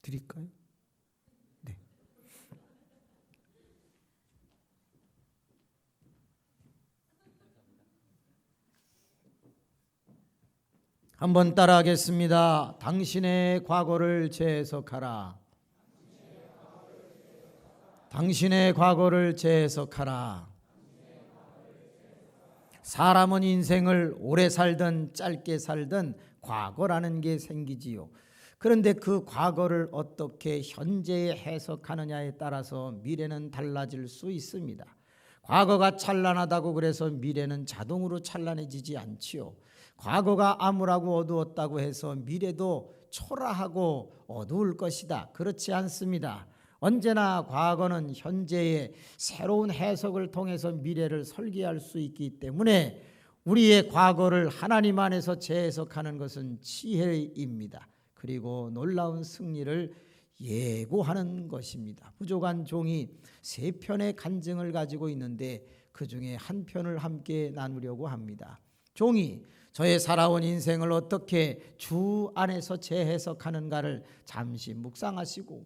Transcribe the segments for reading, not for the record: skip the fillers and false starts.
드릴까요? 네. 한번 따라하겠습니다. 당신의 과거를 재해석하라. 당신의 과거를 재해석하라. 사람은 인생을 오래 살든 짧게 살든 과거라는 게 생기지요. 그런데 그 과거를 어떻게 현재에 해석하느냐에 따라서 미래는 달라질 수 있습니다. 과거가 찬란하다고 그래서 미래는 자동으로 찬란해지지 않지요. 과거가 암울하고 어두웠다고 해서 미래도 초라하고 어두울 것이다. 그렇지 않습니다. 언제나 과거는 현재의 새로운 해석을 통해서 미래를 설계할 수 있기 때문에 우리의 과거를 하나님 안에서 재해석하는 것은 지혜입니다. 그리고 놀라운 승리를 예고하는 것입니다. 부족한 종이 세 편의 간증을 가지고 있는데 그 중에 한 편을 함께 나누려고 합니다. 종이 저의 살아온 인생을 어떻게 주 안에서 재해석하는가를 잠시 묵상하시고,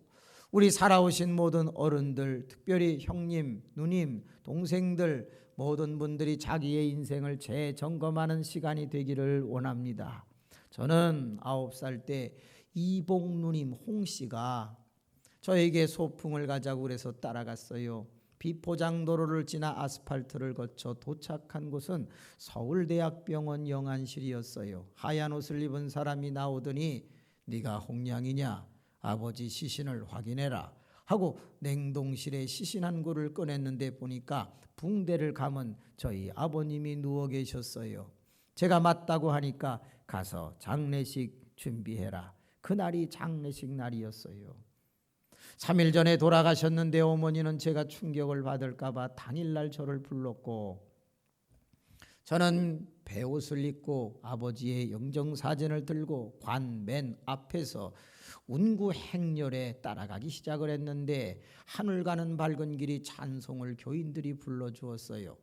우리 살아오신 모든 어른들, 특별히 형님, 누님, 동생들 모든 분들이 자기의 인생을 재점검하는 시간이 되기를 원합니다. 저는 9살 때 이봉 누님 홍씨가 저에게 소풍을 가자고 그래서 따라갔어요. 비포장도로를 지나 아스팔트를 거쳐 도착한 곳은 서울대학병원 영안실이었어요. 하얀 옷을 입은 사람이 나오더니 네가 홍량이냐? 아버지 시신을 확인해라 하고 냉동실에 시신 한 구를 꺼냈는데 보니까 붕대를 감은 저희 아버님이 누워 계셨어요. 제가 맞다고 하니까 가서 장례식 준비해라. 그날이 장례식 날이었어요. 3일 전에 돌아가셨는데 어머니는 제가 충격을 받을까 봐 당일날 저를 불렀고, 저는 배옷을 입고 아버지의 영정사진을 들고 관 맨 앞에서 운구 행렬에 따라가기 시작을 했는데 하늘 가는 밝은 길이 찬송을 교인들이 불러주었어요.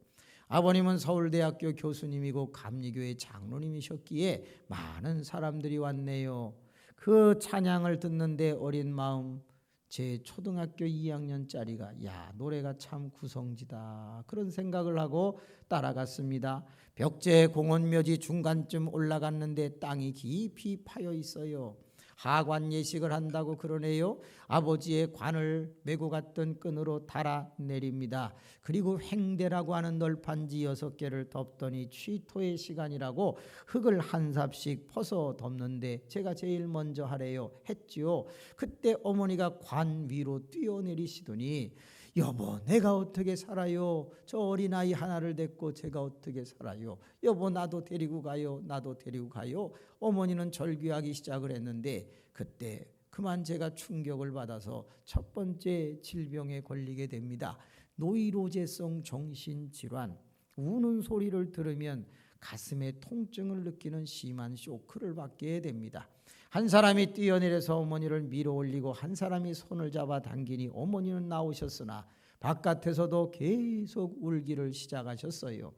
아버님은 서울대학교 교수님이고 감리교회 장로님이셨기에 많은 사람들이 왔네요. 그 찬양을 듣는데 어린 마음, 제 초등학교 2학년짜리가 야, 노래가 참 구성지다 그런 생각을 하고 따라갔습니다. 벽제 공원묘지 중간쯤 올라갔는데 땅이 깊이 파여 있어요. 하관 예식을 한다고 그러네요. 아버지의 관을 메고 갔던 끈으로 달아 내립니다. 그리고 횡대라고 하는 널판지 6개를 덮더니 취토의 시간이라고 흙을 한 삽씩 퍼서 덮는데 제가 제일 먼저 하래요. 했지요. 그때 어머니가 관 위로 뛰어내리시더니 여보, 내가 어떻게 살아요? 저 어린아이 하나를 데리고 제가 어떻게 살아요? 여보, 나도 데리고 가요. 나도 데리고 가요. 어머니는 절규하기 시작을 했는데 그때 그만 제가 충격을 받아서 첫 번째 질병에 걸리게 됩니다. 노이로제성 정신질환. 우는 소리를 들으면 가슴에 통증을 느끼는 심한 쇼크를 받게 됩니다. 한 사람이 뛰어내려서 어머니를 밀어 올리고 한 사람이 손을 잡아 당기니 어머니는 나오셨으나 바깥에서도 계속 울기를 시작하셨어요.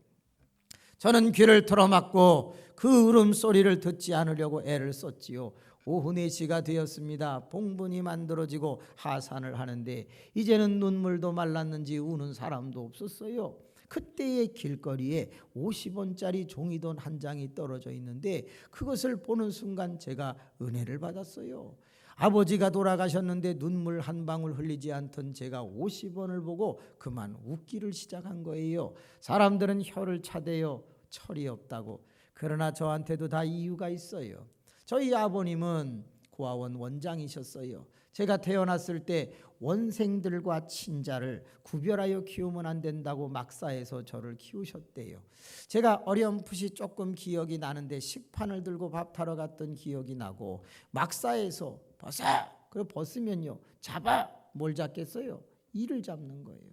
저는 귀를 틀어막고 그 울음소리를 듣지 않으려고 애를 썼지요. 오후 4시가 되었습니다. 봉분이 만들어지고 하산을 하는데 이제는 눈물도 말랐는지 우는 사람도 없었어요. 그때의 길거리에 50원짜리 종이돈 한 장이 떨어져 있는데 그것을 보는 순간 제가 은혜를 받았어요. 아버지가 돌아가셨는데 눈물 한 방울 흘리지 않던 제가 50원을 보고 그만 웃기를 시작한 거예요. 사람들은 혀를 차대요. 철이 없다고. 그러나 저한테도 다 이유가 있어요. 저희 아버님은 고아원 원장이셨어요. 제가 태어났을 때 원생들과 친자를 구별하여 키우면 안 된다고 막사에서 저를 키우셨대요. 제가 어렴풋이 조금 기억이 나는데 식판을 들고 밥 타러 갔던 기억이 나고 막사에서 벗어! 그걸 벗으면요, 잡아! 뭘 잡겠어요? 이를 잡는 거예요.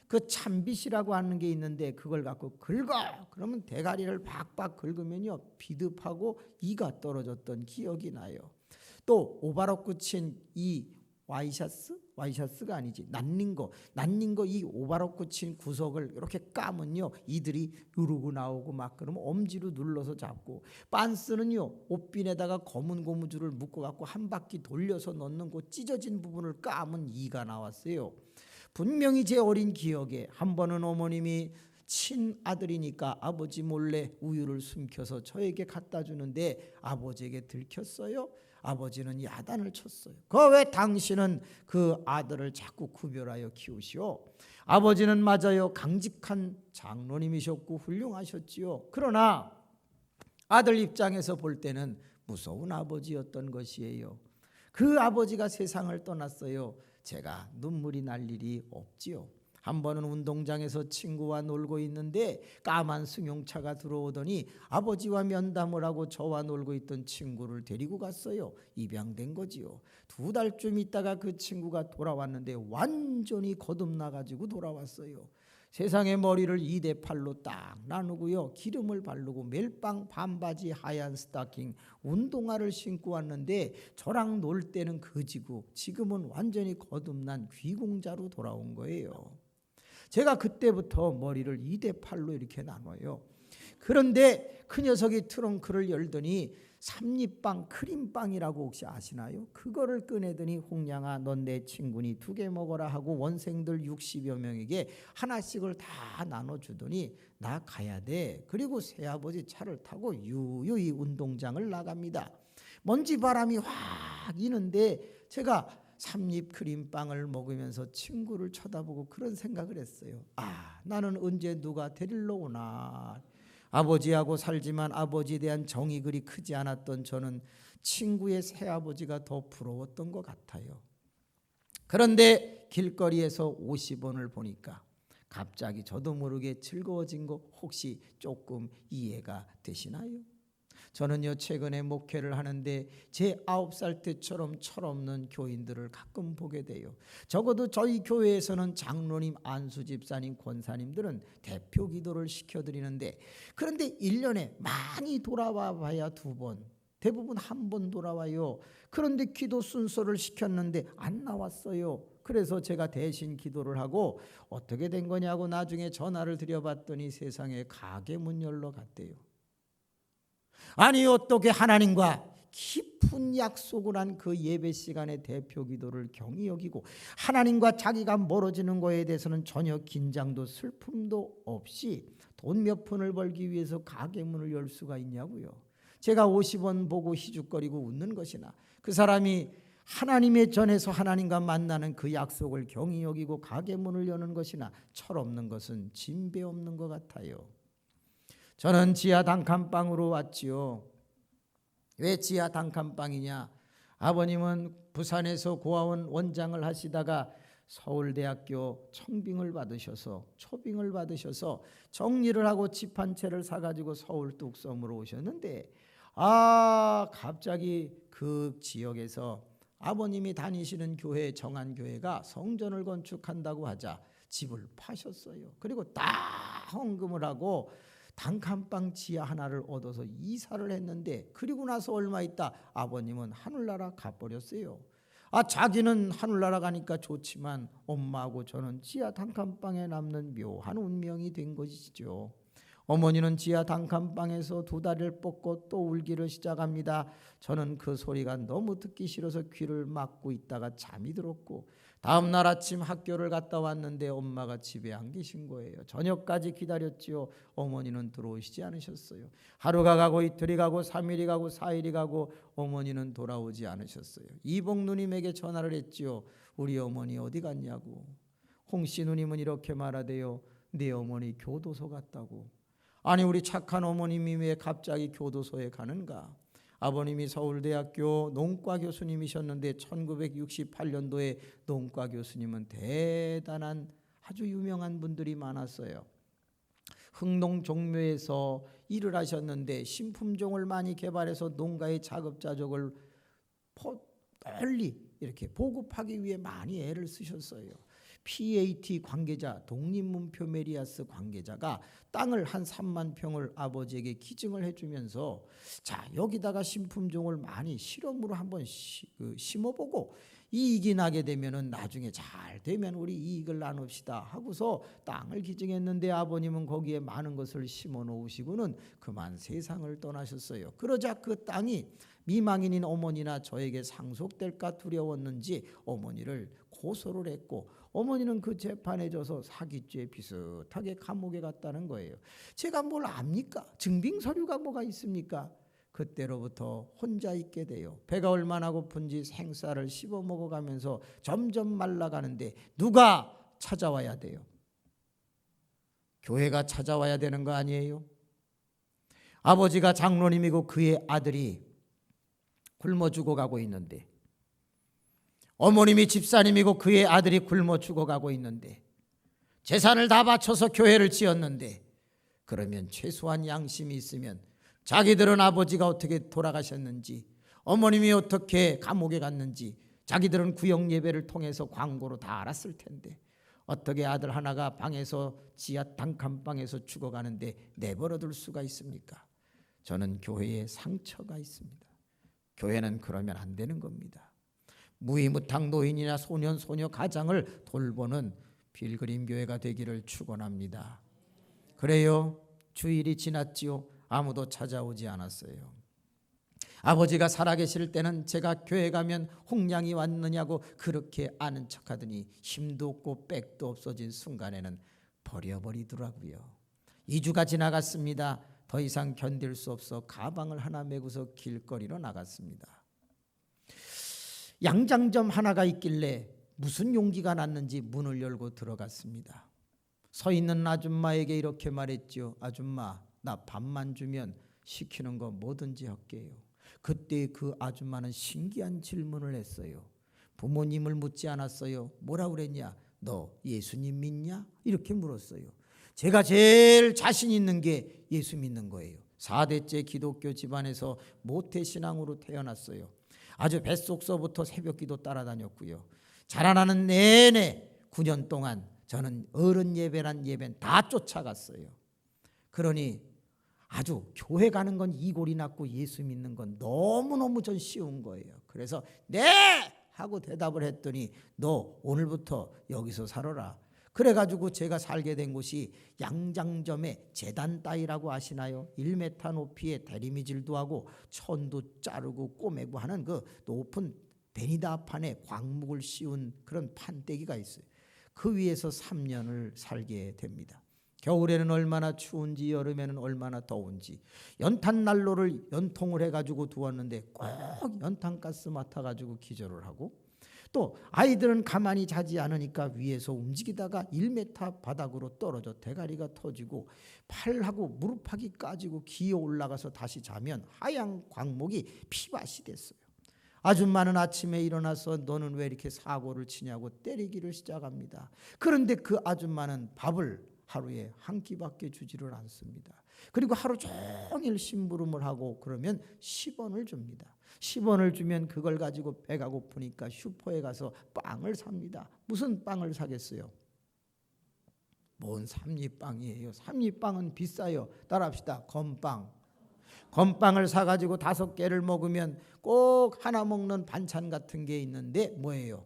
그 참빗이라고 하는 게 있는데 그걸 갖고 긁어! 그러면 대가리를 박박 긁으면요 비듭하고 이가 떨어졌던 기억이 나요. 또 오바로 끝인 이 와이셔츠가 아니지. 난닝거 이 오바로 꽂힌 구석을 이렇게 까면요, 이들이 으르고 나오고 막 그러면 엄지로 눌러서 잡고, 빤스는요, 옷빈에다가 검은 고무줄을 묶어갖고 한 바퀴 돌려서 넣는 그 찢어진 부분을 까면 이가 나왔어요. 분명히 제 어린 기억에 한 번은 어머님이 친아들이니까 아버지 몰래 우유를 숨겨서 저에게 갖다 주는데 아버지에게 들켰어요. 아버지는 야단을 쳤어요. 그 왜 당신은 그 아들을 자꾸 구별하여 키우시오? 아버지는 맞아요, 강직한 장로님이셨고 훌륭하셨지요. 그러나 아들 입장에서 볼 때는 무서운 아버지였던 것이에요. 그 아버지가 세상을 떠났어요. 제가 눈물이 날 일이 없지요. 한 번은 운동장에서 친구와 놀고 있는데 까만 승용차가 들어오더니 아버지와 면담을 하고 저와 놀고 있던 친구를 데리고 갔어요. 입양된 거지요. 2달쯤 있다가 그 친구가 돌아왔는데 완전히 거듭나가지고 돌아왔어요. 세상에 머리를 2대8로 딱 나누고요, 기름을 바르고 멜빵 반바지 하얀 스타킹 운동화를 신고 왔는데 저랑 놀 때는 그지고 지금은 완전히 거듭난 귀공자로 돌아온 거예요. 제가 그때부터 머리를 2대8로 이렇게 나눠요. 그런데 그 녀석이 트렁크를 열더니 삼립빵, 크림빵이라고 혹시 아시나요? 그거를 꺼내더니 홍양아, 넌 내 친구니 2개 먹어라 하고 원생들 60여 명에게 하나씩을 다 나눠주더니 나 가야 돼. 그리고 새아버지 차를 타고 유유히 운동장을 나갑니다. 먼지 바람이 확 이는데 제가 삼립 크림빵을 먹으면서 친구를 쳐다보고 그런 생각을 했어요. 나는 언제 누가 데리러 오나. 아버지하고 살지만 아버지에 대한 정이 그리 크지 않았던 저는 친구의 새아버지가 더 부러웠던 것 같아요. 그런데 길거리에서 50원을 보니까 갑자기 저도 모르게 즐거워진 거 혹시 조금 이해가 되시나요? 저는요, 최근에 목회를 하는데 제 9살 때처럼 철없는 교인들을 가끔 보게 돼요. 적어도 저희 교회에서는 장로님, 안수 집사님, 권사님들은 대표 기도를 시켜드리는데, 그런데 1년에 많이 돌아와 봐야 2번, 대부분 1번 돌아와요. 그런데 기도 순서를 시켰는데 안 나왔어요. 그래서 제가 대신 기도를 하고 어떻게 된 거냐고 나중에 전화를 드려봤더니 세상에 가게 문 열러 갔대요. 아니, 어떻게 하나님과 깊은 약속을 한 그 예배 시간의 대표 기도를 경히 여기고 하나님과 자기가 멀어지는 거에 대해서는 전혀 긴장도 슬픔도 없이 돈 몇 푼을 벌기 위해서 가게 문을 열 수가 있냐고요. 제가 50원 보고 희죽거리고 웃는 것이나 그 사람이 하나님의 전에서 하나님과 만나는 그 약속을 경히 여기고 가게 문을 여는 것이나 철없는 것은 진배 없는 것 같아요. 저는 지하 단칸방으로 왔지요. 왜 지하 단칸방이냐? 아버님은 부산에서 고아원 원장을 하시다가 서울대학교 초빙을 받으셔서 정리를 하고 집 한 채를 사가지고 서울 뚝섬으로 오셨는데 갑자기 그 지역에서 아버님이 다니시는 교회, 정안교회가 성전을 건축한다고 하자 집을 파셨어요. 그리고 다 헌금을 하고 단칸방 지하 하나를 얻어서 이사를 했는데, 그리고 나서 얼마 있다 아버님은 하늘나라 가버렸어요. 자기는 하늘나라 가니까 좋지만 엄마하고 저는 지하 단칸방에 남는 묘한 운명이 된 것이죠. 어머니는 지하 단칸방에서 2다리를 뻗고 또 울기를 시작합니다. 저는 그 소리가 너무 듣기 싫어서 귀를 막고 있다가 잠이 들었고, 다음 날 아침 학교를 갔다 왔는데 엄마가 집에 안 계신 거예요. 저녁까지 기다렸지요. 어머니는 들어오시지 않으셨어요. 하루가 가고 이틀이 가고 3일이 가고 4일이 가고 어머니는 돌아오지 않으셨어요. 이복 누님에게 전화를 했지요. 우리 어머니 어디 갔냐고. 홍씨 누님은 이렇게 말하대요. 네 어머니 교도소 갔다고. 아니, 우리 착한 어머님이 왜 갑자기 교도소에 가는가? 아버님이 서울대학교 농과 교수님이셨는데 1968년도에 농과 교수님은 대단한 아주 유명한 분들이 많았어요. 흥농 종묘에서 일을 하셨는데 신품종을 많이 개발해서 농가의 자급자족을 널리 이렇게 보급하기 위해 많이 애를 쓰셨어요. PAT 관계자, 독립문표 메리아스 관계자가 땅을 한 3만 평을 아버지에게 기증을 해주면서 자, 여기다가 신품종을 많이 실험으로 한번 심어보고 이익이 나게 되면은 나중에 잘 되면 우리 이익을 나눕시다 하고서 땅을 기증했는데 아버님은 거기에 많은 것을 심어 놓으시고는 그만 세상을 떠나셨어요. 그러자 그 땅이 미망인인 어머니나 저에게 상속될까 두려웠는지 어머니를 고소를 했고 어머니는 그 재판에 져서 사기죄 비슷하게 감옥에 갔다는 거예요. 제가 뭘 압니까? 증빙 서류가 뭐가 있습니까? 그때로부터 혼자 있게 돼요. 배가 얼마나 고픈지 생쌀을 씹어 먹어가면서 점점 말라가는데 누가 찾아와야 돼요? 교회가 찾아와야 되는 거 아니에요? 아버지가 장로님이고 그의 아들이 굶어 죽어가고 있는데 어머님이 집사님이고 그의 아들이 굶어 죽어가고 있는데 재산을 다 바쳐서 교회를 지었는데 그러면 최소한 양심이 있으면 자기들은 아버지가 어떻게 돌아가셨는지 어머님이 어떻게 감옥에 갔는지 자기들은 구역 예배를 통해서 광고로 다 알았을 텐데 어떻게 아들 하나가 방에서 지하 단칸방에서 죽어가는데 내버려둘 수가 있습니까? 저는 교회에 상처가 있습니다. 교회는 그러면 안 되는 겁니다. 무위무탁 노인이나 소년 소녀 가장을 돌보는 빌그림 교회가 되기를 축원합니다. 그래요. 주일이 지났지요. 아무도 찾아오지 않았어요. 아버지가 살아계실 때는 제가 교회 가면 홍량이 왔느냐고 그렇게 아는 척하더니 힘도 없고 빽도 없어진 순간에는 버려버리더라고요. 2주가 지나갔습니다. 더 이상 견딜 수 없어 가방을 하나 메고서 길거리로 나갔습니다. 양장점 하나가 있길래 무슨 용기가 났는지 문을 열고 들어갔습니다. 서 있는 아줌마에게 이렇게 말했죠. 아줌마, 나 밥만 주면 시키는 거 뭐든지 할게요. 그때 그 아줌마는 신기한 질문을 했어요. 부모님을 묻지 않았어요. 뭐라 그랬냐? 너 예수님 믿냐? 이렇게 물었어요. 제가 제일 자신 있는 게 예수 믿는 거예요. 4대째 기독교 집안에서 모태신앙으로 태어났어요. 아주 뱃속서부터 새벽기도 따라다녔고요. 자라나는 내내 9년 동안 저는 어른 예배란 예배는 다 쫓아갔어요. 그러니 아주 교회 가는 건 이골이 났고 예수 믿는 건 너무너무 전 쉬운 거예요. 그래서 네! 하고 대답을 했더니 너 오늘부터 여기서 살아라. 그래가지고 제가 살게 된 곳이 양장점의 재단 따위라고 아시나요? 1m 높이의 대리미질도 하고 천도 자르고 꼬매고 하는 그 높은 베니다판에 광목을 씌운 그런 판때기가 있어요. 그 위에서 3년을 살게 됩니다. 겨울에는 얼마나 추운지 여름에는 얼마나 더운지 연탄 난로를 연통을 해가지고 두었는데 꼭 연탄가스 맡아가지고 기절을 하고 또 아이들은 가만히 자지 않으니까 위에서 움직이다가 1m 바닥으로 떨어져 대가리가 터지고 팔하고 무릎하기 까지고 기어 올라가서 다시 자면 하얀 광목이 피밭이 됐어요. 아줌마는 아침에 일어나서 너는 왜 이렇게 사고를 치냐고 때리기를 시작합니다. 그런데 그 아줌마는 밥을 하루에 한 끼밖에 주지를 않습니다. 그리고 하루 종일 심부름을 하고 그러면 10원을 줍니다. 10원을 주면 그걸 가지고 배가 고프니까 슈퍼에 가서 빵을 삽니다. 무슨 빵을 사겠어요? 뭔 삼립빵이에요. 삼립빵은 비싸요. 따라합시다. 건빵. 건빵을 사가지고 5개를 먹으면 꼭 하나 먹는 반찬 같은 게 있는데 뭐예요?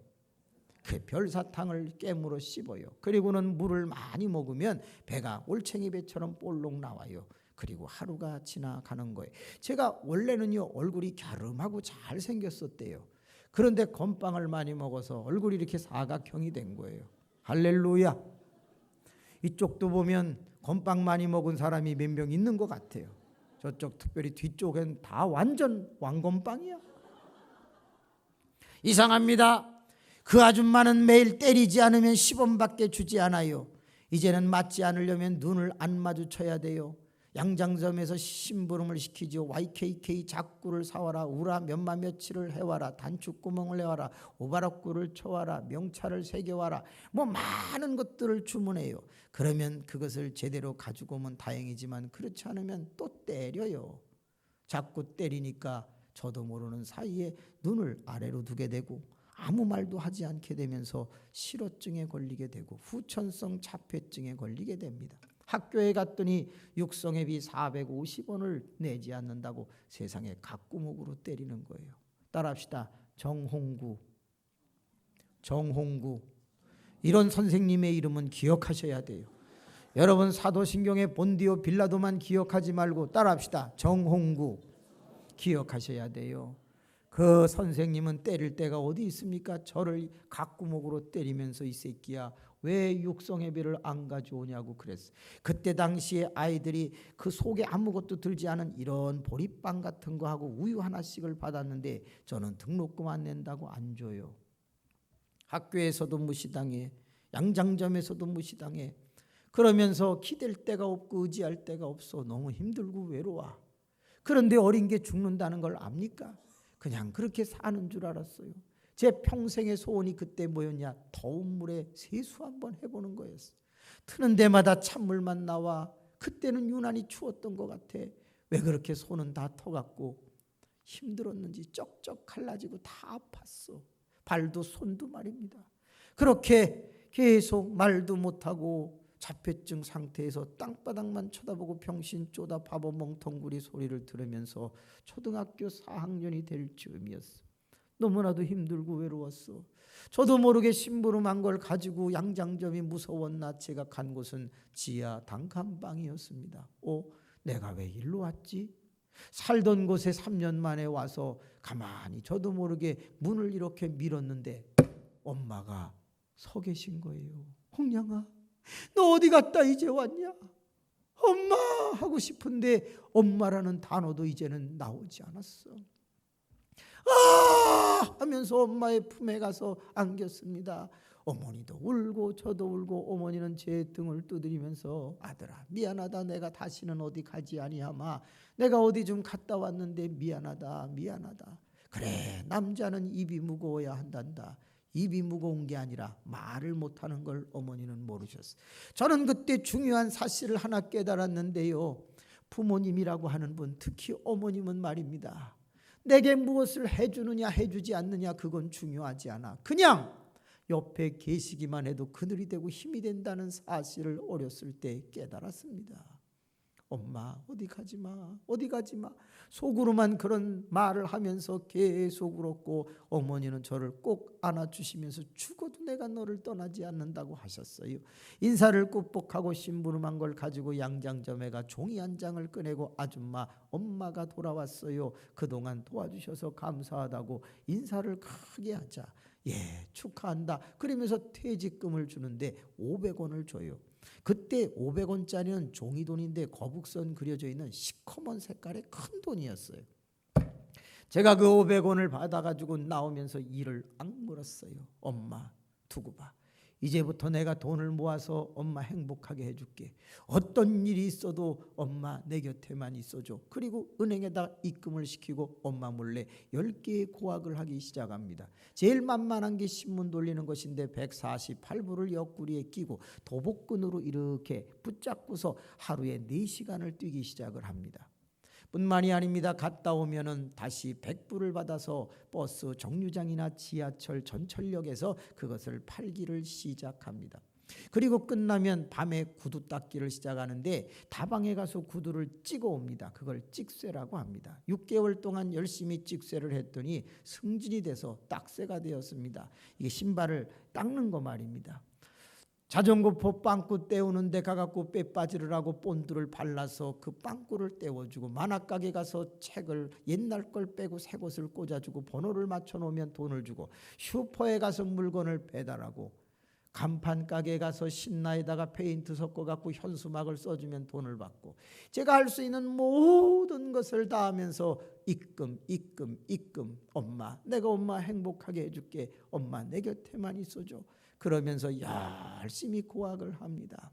그 별사탕을 깨물어 씹어요. 그리고는 물을 많이 먹으면 배가 올챙이 배처럼 볼록 나와요. 그리고 하루가 지나가는 거예요. 제가 원래는요 얼굴이 갸름하고 잘생겼었대요. 그런데 건빵을 많이 먹어서 얼굴이 이렇게 사각형이 된 거예요. 할렐루야. 이쪽도 보면 건빵 많이 먹은 사람이 몇 명 있는 것 같아요. 저쪽 특별히 뒤쪽엔 다 완전 왕건빵이야. 이상합니다. 그 아줌마는 매일 때리지 않으면 10원밖에 주지 않아요. 이제는 맞지 않으려면 눈을 안 마주쳐야 돼요. 양장점에서 심부름을 시키죠. YKK 작구를 사와라. 우라 몇마 며칠을 해와라. 단축구멍을 해와라. 오바락구를 쳐와라. 명찰을 새겨와라. 뭐 많은 것들을 주문해요. 그러면 그것을 제대로 가지고 오면 다행이지만 그렇지 않으면 또 때려요. 자꾸 때리니까 저도 모르는 사이에 눈을 아래로 두게 되고 아무 말도 하지 않게 되면서 실어증에 걸리게 되고 후천성 자폐증에 걸리게 됩니다. 학교에 갔더니 육성회비 450원을 내지 않는다고 세상에 각구목으로 때리는 거예요. 따라합시다. 정홍구. 이런 선생님의 이름은 기억하셔야 돼요. 여러분 사도신경의 본디오 빌라도만 기억하지 말고 따라합시다. 정홍구 기억하셔야 돼요. 그 선생님은 때릴 때가 어디 있습니까? 저를 각구목으로 때리면서 이 새끼야 왜 육성회비를 안 가져오냐고 그랬어요. 그때 당시에 아이들이 그 속에 아무것도 들지 않은 이런 보리빵 같은 거 하고 우유 하나씩을 받았는데 저는 등록금 안 낸다고 안 줘요. 학교에서도 무시당해, 양장점에서도 무시당해. 그러면서 기댈 데가 없고 의지할 데가 없어. 너무 힘들고 외로워. 그런데 어린 게 죽는다는 걸 압니까? 그냥 그렇게 사는 줄 알았어요. 제 평생의 소원이 그때 뭐였냐? 더운 물에 세수 한번 해보는 거였어요. 트는 데마다 찬물만 나와. 그때는 유난히 추웠던 것 같아. 왜 그렇게 손은 다 터갖고 힘들었는지 쩍쩍 갈라지고 다 아팠어. 발도 손도 말입니다. 그렇게 계속 말도 못하고 자폐증 상태에서 땅바닥만 쳐다보고 병신 쪼다 바보 멍텅구리 소리를 들으면서 초등학교 4학년이 될 즈음이었어. 너무나도 힘들고 외로웠어. 저도 모르게 심부름한 걸 가지고 양장점이 무서웠나 제가 간 곳은 지하 단칸방이었습니다. 내가 왜 일로 왔지? 살던 곳에 3년 만에 와서 가만히 저도 모르게 문을 이렇게 밀었는데 엄마가 서 계신 거예요. 홍량아, 너 어디 갔다 이제 왔냐? 엄마 하고 싶은데 엄마라는 단어도 이제는 나오지 않았어. 아 하면서 엄마의 품에 가서 안겼습니다. 어머니도 울고 저도 울고 어머니는 제 등을 두드리면서 아들아 미안하다. 내가 다시는 어디 가지 아니하마. 내가 어디 좀 갔다 왔는데 미안하다. 그래 남자는 입이 무거워야 한단다. 입이 무거운 게 아니라 말을 못하는 걸 어머니는 모르셨어요. 저는 그때 중요한 사실을 하나 깨달았는데요. 부모님이라고 하는 분, 특히 어머님은 말입니다. 내게 무엇을 해주느냐 해주지 않느냐 그건 중요하지 않아. 그냥 옆에 계시기만 해도 그늘이 되고 힘이 된다는 사실을 어렸을 때 깨달았습니다. 엄마 어디 가지 마. 속으로만 그런 말을 하면서 계속 울었고 어머니는 저를 꼭 안아주시면서 죽어도 내가 너를 떠나지 않는다고 하셨어요. 인사를 꾹복하고 심부름한 걸 가지고 양장점에 가 종이 한 장을 꺼내고 아줌마 엄마가 돌아왔어요. 그동안 도와주셔서 감사하다고 인사를 크게 하자. 예 축하한다. 그러면서 퇴직금을 주는데 500원을 줘요. 그때 500원짜리는 종이돈인데 거북선 그려져 있는 시커먼 색깔의 큰 돈이었어요. 제가 그 500원을 받아가지고 나오면서 이를 악물었어요. 엄마 두고 봐. 이제부터 내가 돈을 모아서 엄마 행복하게 해줄게. 어떤 일이 있어도 엄마 내 곁에만 있어줘. 그리고 은행에다 입금을 시키고 엄마 몰래 10개의 고학을 하기 시작합니다. 제일 만만한 게 신문 돌리는 것인데 148부를 옆구리에 끼고 도복근으로 이렇게 붙잡고서 하루에 4시간을 뛰기 시작을 합니다. 뿐만이 아닙니다. 갔다 오면은 다시 100불을 받아서 버스 정류장이나 지하철 전철역에서 그것을 팔기를 시작합니다. 그리고 끝나면 밤에 구두 닦기를 시작하는데 다방에 가서 구두를 찍어 옵니다. 그걸 찍쇠라고 합니다. 6개월 동안 열심히 찍쇠를 했더니 승진이 돼서 딱새가 되었습니다. 이게 신발을 닦는 거 말입니다. 자전거포 빵꾸 떼우는 데 가갖고 빼빠지를 하고 본드를 발라서 그 빵꾸를 떼워주고 만화가게 가서 책을 옛날 걸 빼고 새 것을 꽂아주고 번호를 맞춰놓으면 돈을 주고 슈퍼에 가서 물건을 배달하고 간판가게에 가서 신나에다가 페인트 섞어갖고 현수막을 써주면 돈을 받고 제가 할 수 있는 모든 것을 다 하면서 입금 엄마 내가 엄마 행복하게 해줄게. 엄마 내 곁에만 있어줘. 그러면서 열심히 고학을 합니다.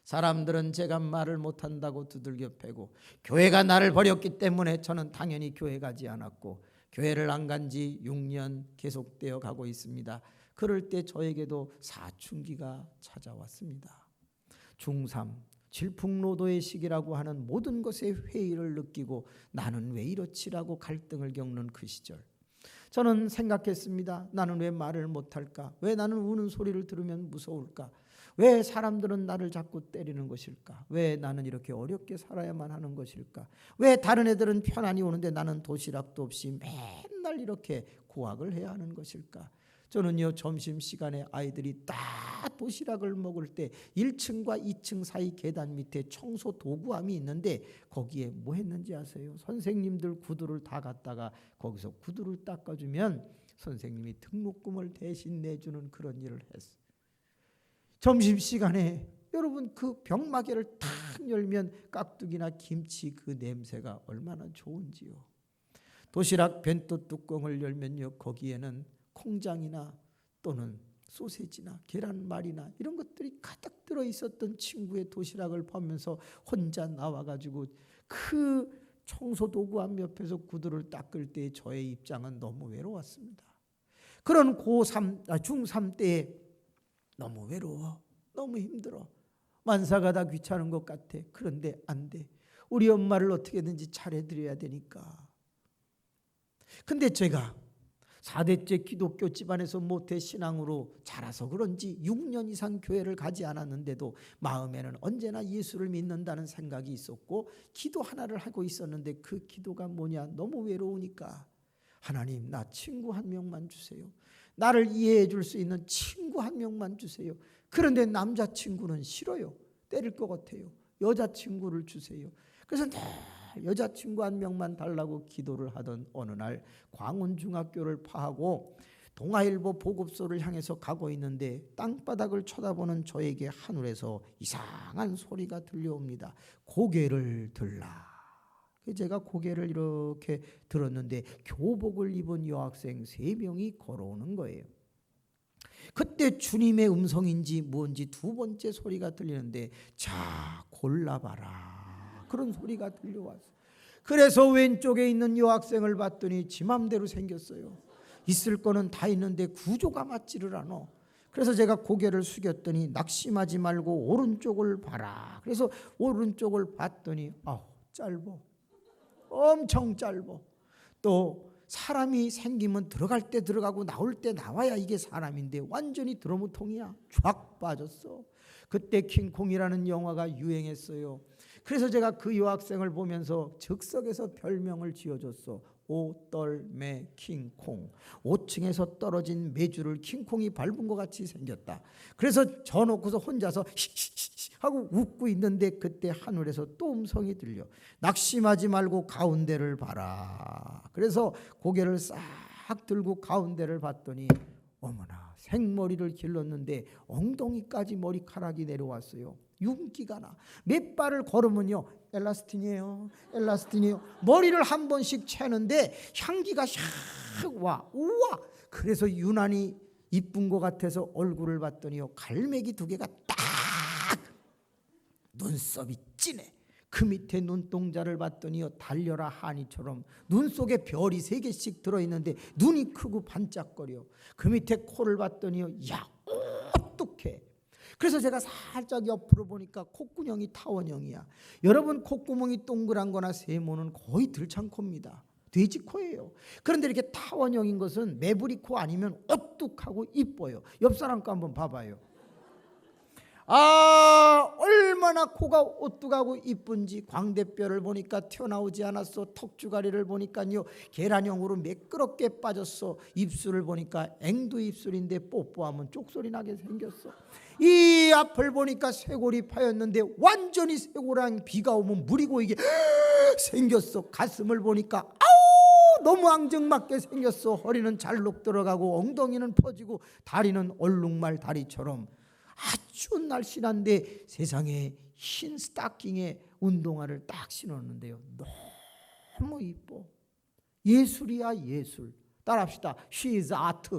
사람들은 제가 말을 못한다고 두들겨 패고 교회가 나를 버렸기 때문에 저는 당연히 교회 가지 않았고 교회를 안 간 지 6년 계속되어 가고 있습니다. 그럴 때 저에게도 사춘기가 찾아왔습니다. 중3 질풍노도의 시기라고 하는 모든 것에 회의를 느끼고 나는 왜 이렇지라고 갈등을 겪는 그 시절 저는 생각했습니다. 나는 왜 말을 못할까? 왜 나는 우는 소리를 들으면 무서울까? 왜 사람들은 나를 자꾸 때리는 것일까? 왜 나는 이렇게 어렵게 살아야만 하는 것일까? 왜 다른 애들은 편안히 오는데 나는 도시락도 없이 맨날 이렇게 구학을 해야 하는 것일까? 저는요, 점심시간에 아이들이 딱 도시락을 먹을 때 1층과 2층 사이 계단 밑에 청소 도구함이 있는데 거기에 뭐 했는지 아세요? 선생님들 구두를 다 갖다가 거기서 구두를 닦아주면 선생님이 등록금을 대신 내주는 그런 일을 했어요. 점심시간에 여러분 그 병마개를 탁 열면 깍두기나 김치 그 냄새가 얼마나 좋은지요. 도시락 벤또 뚜껑을 열면요, 거기에는 콩장이나 또는 소세지나 계란말이나 이런 것들이 가득 들어있었던 친구의 도시락을 보면서 혼자 나와가지고 그 청소도구함 옆에서 구두를 닦을 때 저의 입장은 너무 외로웠습니다. 그런 중3 때에 너무 외로워, 너무 힘들어, 만사가 다 귀찮은 것 같아. 그런데 안 돼. 우리 엄마를 어떻게든지 잘해드려야 되니까. 근데 제가 4대째 기독교 집안에서 모태 신앙으로 자라서 그런지 6년 이상 교회를 가지 않았는데도 마음에는 언제나 예수를 믿는다는 생각이 있었고 기도 하나를 하고 있었는데 그 기도가 뭐냐? 너무 외로우니까 하나님, 나 친구 한 명만 주세요. 나를 이해해 줄 수 있는 친구 한 명만 주세요. 그런데 남자친구는 싫어요. 때릴 것 같아요. 여자친구를 주세요. 그래서 늘 여자친구 한 명만 달라고 기도를 하던 어느 날 광운중학교를 파하고 동아일보 보급소를 향해서 가고 있는데 땅바닥을 쳐다보는 저에게 하늘에서 이상한 소리가 들려옵니다. 고개를 들라. 제가 고개를 이렇게 들었는데 교복을 입은 여학생 3명이 걸어오는 거예요. 그때 주님의 음성인지 뭔지 두 번째 소리가 들리는데 자, 골라봐라. 그런 소리가 들려왔어요. 그래서 왼쪽에 있는 여학생을 봤더니 지 맘대로 생겼어요. 있을 거는 다 있는데 구조가 맞지를 않아. 그래서 제가 고개를 숙였더니 낙심하지 말고 오른쪽을 봐라. 그래서 오른쪽을 봤더니 짧어. 엄청 짧어. 또 사람이 생기면 들어갈 때 들어가고 나올 때 나와야 이게 사람인데 완전히 드러무통이야. 쫙 빠졌어. 그때 킹콩이라는 영화가 유행했어요. 그래서 제가 그 여학생을 보면서 즉석에서 별명을 지어줬어. 오떨매 킹콩. 5층에서 떨어진 메주를 킹콩이 밟은 것 같이 생겼다. 그래서 저 놓고서 혼자서 히히히 하고 웃고 있는데 그때 하늘에서 또 음성이 들려. 낙심하지 말고 가운데를 봐라. 그래서 고개를 싹 들고 가운데를 봤더니 어머나, 생머리를 길렀는데 엉덩이까지 머리카락이 내려왔어요. 윤기가 나. 몇 발을 걸으면요, 엘라스틴이에요. 머리를 한 번씩 채는데 향기가 샥 와. 우와. 그래서 유난히 이쁜 것 같아서 얼굴을 봤더니요, 갈매기 2개가 딱 눈썹이 진해. 그 밑에 눈동자를 봤더니요, 달려라 하니처럼 눈 속에 별이 3개씩 들어있는데 눈이 크고 반짝거려. 그 밑에 코를 봤더니요, 야, 어떡해. 그래서 제가 살짝 옆으로 보니까 콧구멍이 타원형이야. 여러분, 콧구멍이 동그란 거나 세모는 거의 들창코입니다. 돼지코예요. 그런데 이렇게 타원형인 것은 매부리코 아니면 오뚝하고 이뻐요. 옆 사람 거 한번 봐봐요. 얼마나 코가 오뚝하고 이쁜지. 광대뼈를 보니까 튀어나오지 않았어. 턱주가리를 보니까요, 계란형으로 매끄럽게 빠졌어. 입술을 보니까 앵두 입술인데 뽀뽀하면 쪽소리 나게 생겼어. 이 앞을 보니까 쇄골이 파였는데 완전히 쇄골랑 비가 오면 물이 고이게 생겼어. 가슴을 보니까 너무 앙증맞게 생겼어. 허리는 잘록 들어가고 엉덩이는 퍼지고 다리는 얼룩말 다리처럼 아주 날씬한데 세상에 흰 스타킹에 운동화를 딱 신었는데요, 너무 이뻐. 예술이야, 예술. 따라합시다. She is art.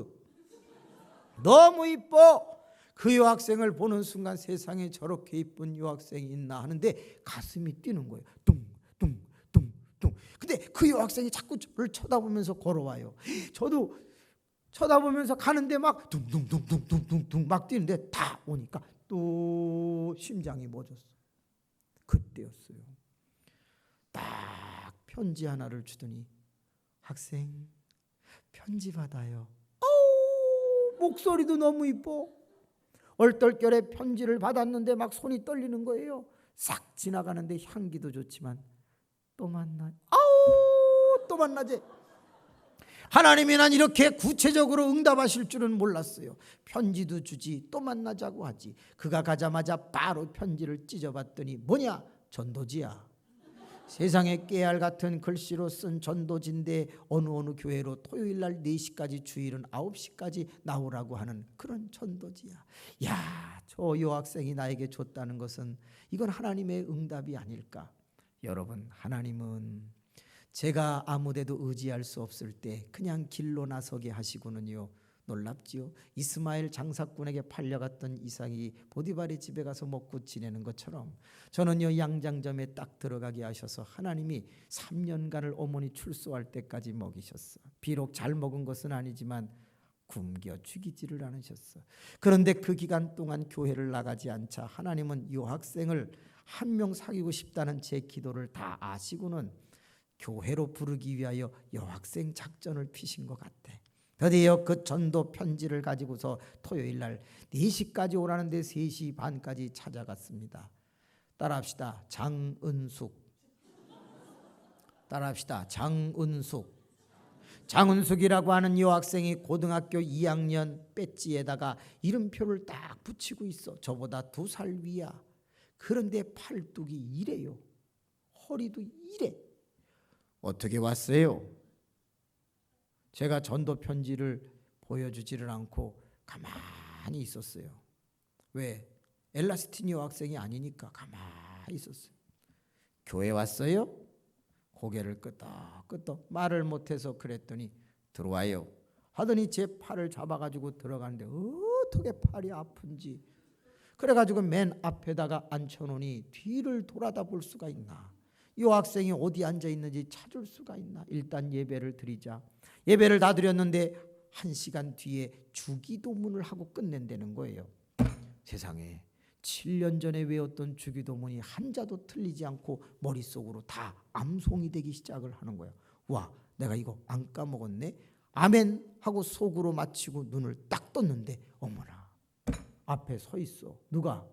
너무 이뻐. 그 여학생을 보는 순간 세상에 저렇게 이쁜 여학생이 있나 하는데 가슴이 뛰는 거예요. 뚱뚱뚱뚱. 근데 그 여학생이 자꾸 저를 쳐다보면서 걸어와요. 저도 쳐다보면서 가는데 막 둥둥둥둥둥둥 막 뛰는데 다 오니까 또 심장이 멎었어. 그때였어요. 딱 편지 하나를 주더니 학생, 편지 받아요. 목소리도 너무 이뻐. 얼떨결에 편지를 받았는데 막 손이 떨리는 거예요. 싹 지나가는데 향기도 좋지만 또 만나. 또 만나지. 하나님이 난 이렇게 구체적으로 응답하실 줄은 몰랐어요. 편지도 주지, 또 만나자고 하지. 그가 가자마자 바로 편지를 찢어봤더니 뭐냐? 전도지야. 세상에 깨알 같은 글씨로 쓴 전도지인데 어느 교회로 토요일날 4시까지 주일은 9시까지 나오라고 하는 그런 전도지야. 야, 저 여학생이 나에게 줬다는 것은 이건 하나님의 응답이 아닐까. 여러분, 하나님은 제가 아무데도 의지할 수 없을 때 그냥 길로 나서게 하시고는요, 놀랍지요. 이스마엘 장사꾼에게 팔려갔던 이삭이 보디발의 집에 가서 먹고 지내는 것처럼 저는요, 양장점에 딱 들어가게 하셔서 하나님이 3년간을 어머니 출소할 때까지 먹이셨어. 비록 잘 먹은 것은 아니지만 굶겨 죽이지를 않으셨어. 그런데 그 기간 동안 교회를 나가지 않자 하나님은 이 학생을 한 명 사귀고 싶다는 제 기도를 다 아시고는 교회로 부르기 위하여 여학생 작전을 피신 것 같아. 드디어 그 전도 편지를 가지고서 토요일날 4시까지 오라는데 3시 반까지 찾아갔습니다. 따라합시다. 장은숙. 따라합시다. 장은숙. 장은숙이라고 하는 여학생이 고등학교 2학년 배지에다가 이름표를 딱 붙이고 있어. 저보다 2살 위야. 그런데 팔뚝이 이래요. 허리도 이래. 어떻게 왔어요? 제가 전도 편지를 보여주지를 않고 가만히 있었어요. 왜? 엘라스틴 여학생이 아니니까 가만히 있었어요. 교회 왔어요? 고개를 끄덕끄덕 말을 못해서 그랬더니 들어와요 하더니 제 팔을 잡아가지고 들어가는데 어떻게 팔이 아픈지. 그래가지고 맨 앞에다가 앉혀놓으니 뒤를 돌아다 볼 수가 있나. 이 학생이 어디 앉아 있는지 찾을 수가 있나. 일단 예배를 드리자. 예배를 다 드렸는데 1시간 뒤에 주기도문을 하고 끝낸다는 거예요. 세상에 7년 전에 외웠던 주기도문이 한자도 틀리지 않고 머릿속으로 다 암송이 되기 시작을 하는 거야. 와, 내가 이거 안 까먹었네. 아멘 하고 속으로 마치고 눈을 딱 떴는데 어머나, 앞에 서 있어. 누가?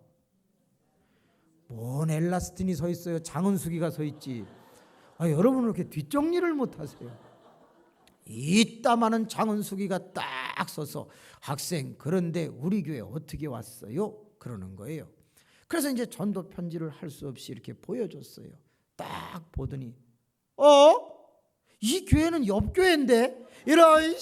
뭔 엘라스틴이 서 있어요. 장은숙이가 서 있지. 여러분은 이렇게 뒷정리를 못하세요. 이따마는 장은숙이가 딱 서서 학생, 그런데 우리 교회 어떻게 왔어요? 그러는 거예요. 그래서 이제 전도 편지를 할 수 없이 이렇게 보여줬어요. 딱 보더니 이 교회는 옆 교회인데 이런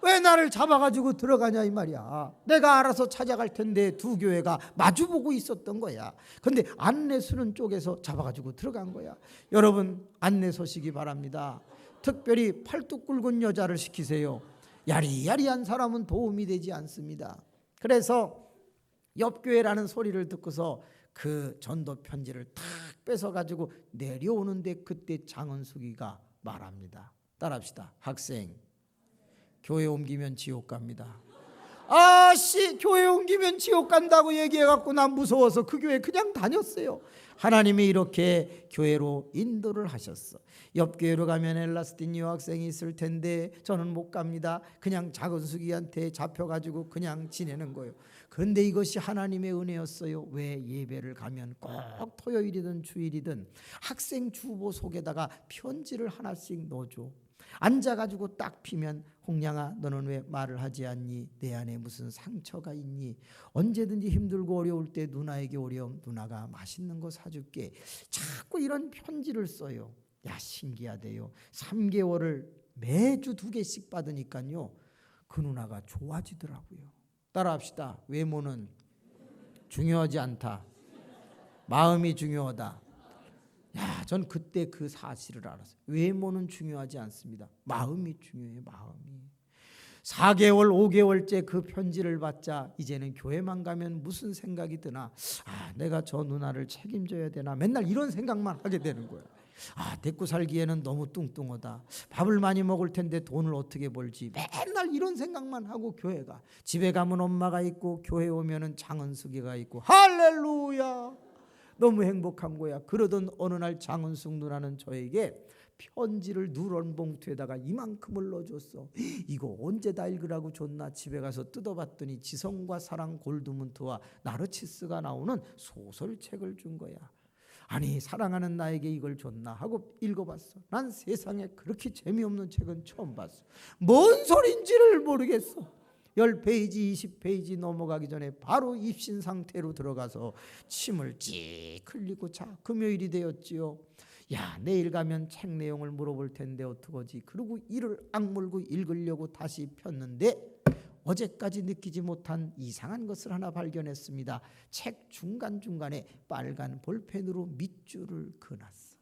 왜 나를 잡아가지고 들어가냐 이 말이야. 내가 알아서 찾아갈 텐데 두 교회가 마주보고 있었던 거야. 근데 안내 서는 쪽에서 잡아가지고 들어간 거야. 여러분, 안내 서시기 바랍니다. 특별히 팔뚝 굵은 여자를 시키세요. 야리야리한 사람은 도움이 되지 않습니다. 그래서 옆교회라는 소리를 듣고서 그 전도 편지를 탁 뺏어가지고 내려오는데 그때 장은숙이가 말합니다. 따라합시다. 학생, 교회 옮기면 지옥 갑니다. 아씨, 교회 옮기면 지옥 간다고 얘기해갖고 난 무서워서 그 교회 그냥 다녔어요. 하나님이 이렇게 교회로 인도를 하셨어. 옆 교회로 가면 엘라스틴 여학생이 있을 텐데 저는 못 갑니다. 그냥 장은숙이한테 잡혀가지고 그냥 지내는 거예요. 그런데 이것이 하나님의 은혜였어요. 왜? 예배를 가면 꼭 토요일이든 주일이든 학생 주보 속에다가 편지를 하나씩 넣어줘. 앉아가지고 딱 피면 홍량아, 너는 왜 말을 하지 않니? 내 안에 무슨 상처가 있니? 언제든지 힘들고 어려울 때 누나에게 오렴. 누나가 맛있는 거 사줄게. 자꾸 이런 편지를 써요. 야, 신기하대요. 3개월을 매주 2개씩 받으니까요, 그 누나가 좋아지더라고요. 따라합시다. 외모는 중요하지 않다. 마음이 중요하다. 야, 전 그때 그 사실을 알았어요. 외모는 중요하지 않습니다. 마음이 중요해요. 마음이. 4개월, 5개월째 그 편지를 받자 이제는 교회만 가면 무슨 생각이 드나. 내가 저 누나를 책임져야 되나. 맨날 이런 생각만 하게 되는 거예요. 데리고 살기에는 너무 뚱뚱하다. 밥을 많이 먹을 텐데 돈을 어떻게 벌지. 맨날 이런 생각만 하고 교회가. 집에 가면 엄마가 있고 교회 오면은 장은숙이가 있고. 할렐루야. 너무 행복한 거야. 그러던 어느 날 장은숙 누나는 저에게 편지를 누런 봉투에다가 이만큼을 넣어줬어. 이거 언제 다 읽으라고 줬나. 집에 가서 뜯어봤더니 지성과 사랑 골드문트와 나르치스가 나오는 소설책을 준 거야. 아니, 사랑하는 나에게 이걸 줬나 하고 읽어봤어. 난 세상에 그렇게 재미없는 책은 처음 봤어. 뭔 소린지를 모르겠어. 10페이지 20페이지 넘어가기 전에 바로 입신 상태로 들어가서 침을 찌 흘리고 자, 금요일이 되었지요. 야, 내일 가면 책 내용을 물어볼 텐데 어떡하지. 그리고 이를 악물고 읽으려고 다시 폈는데 어제까지 느끼지 못한 이상한 것을 하나 발견했습니다. 책 중간중간에 빨간 볼펜으로 밑줄을 그었어.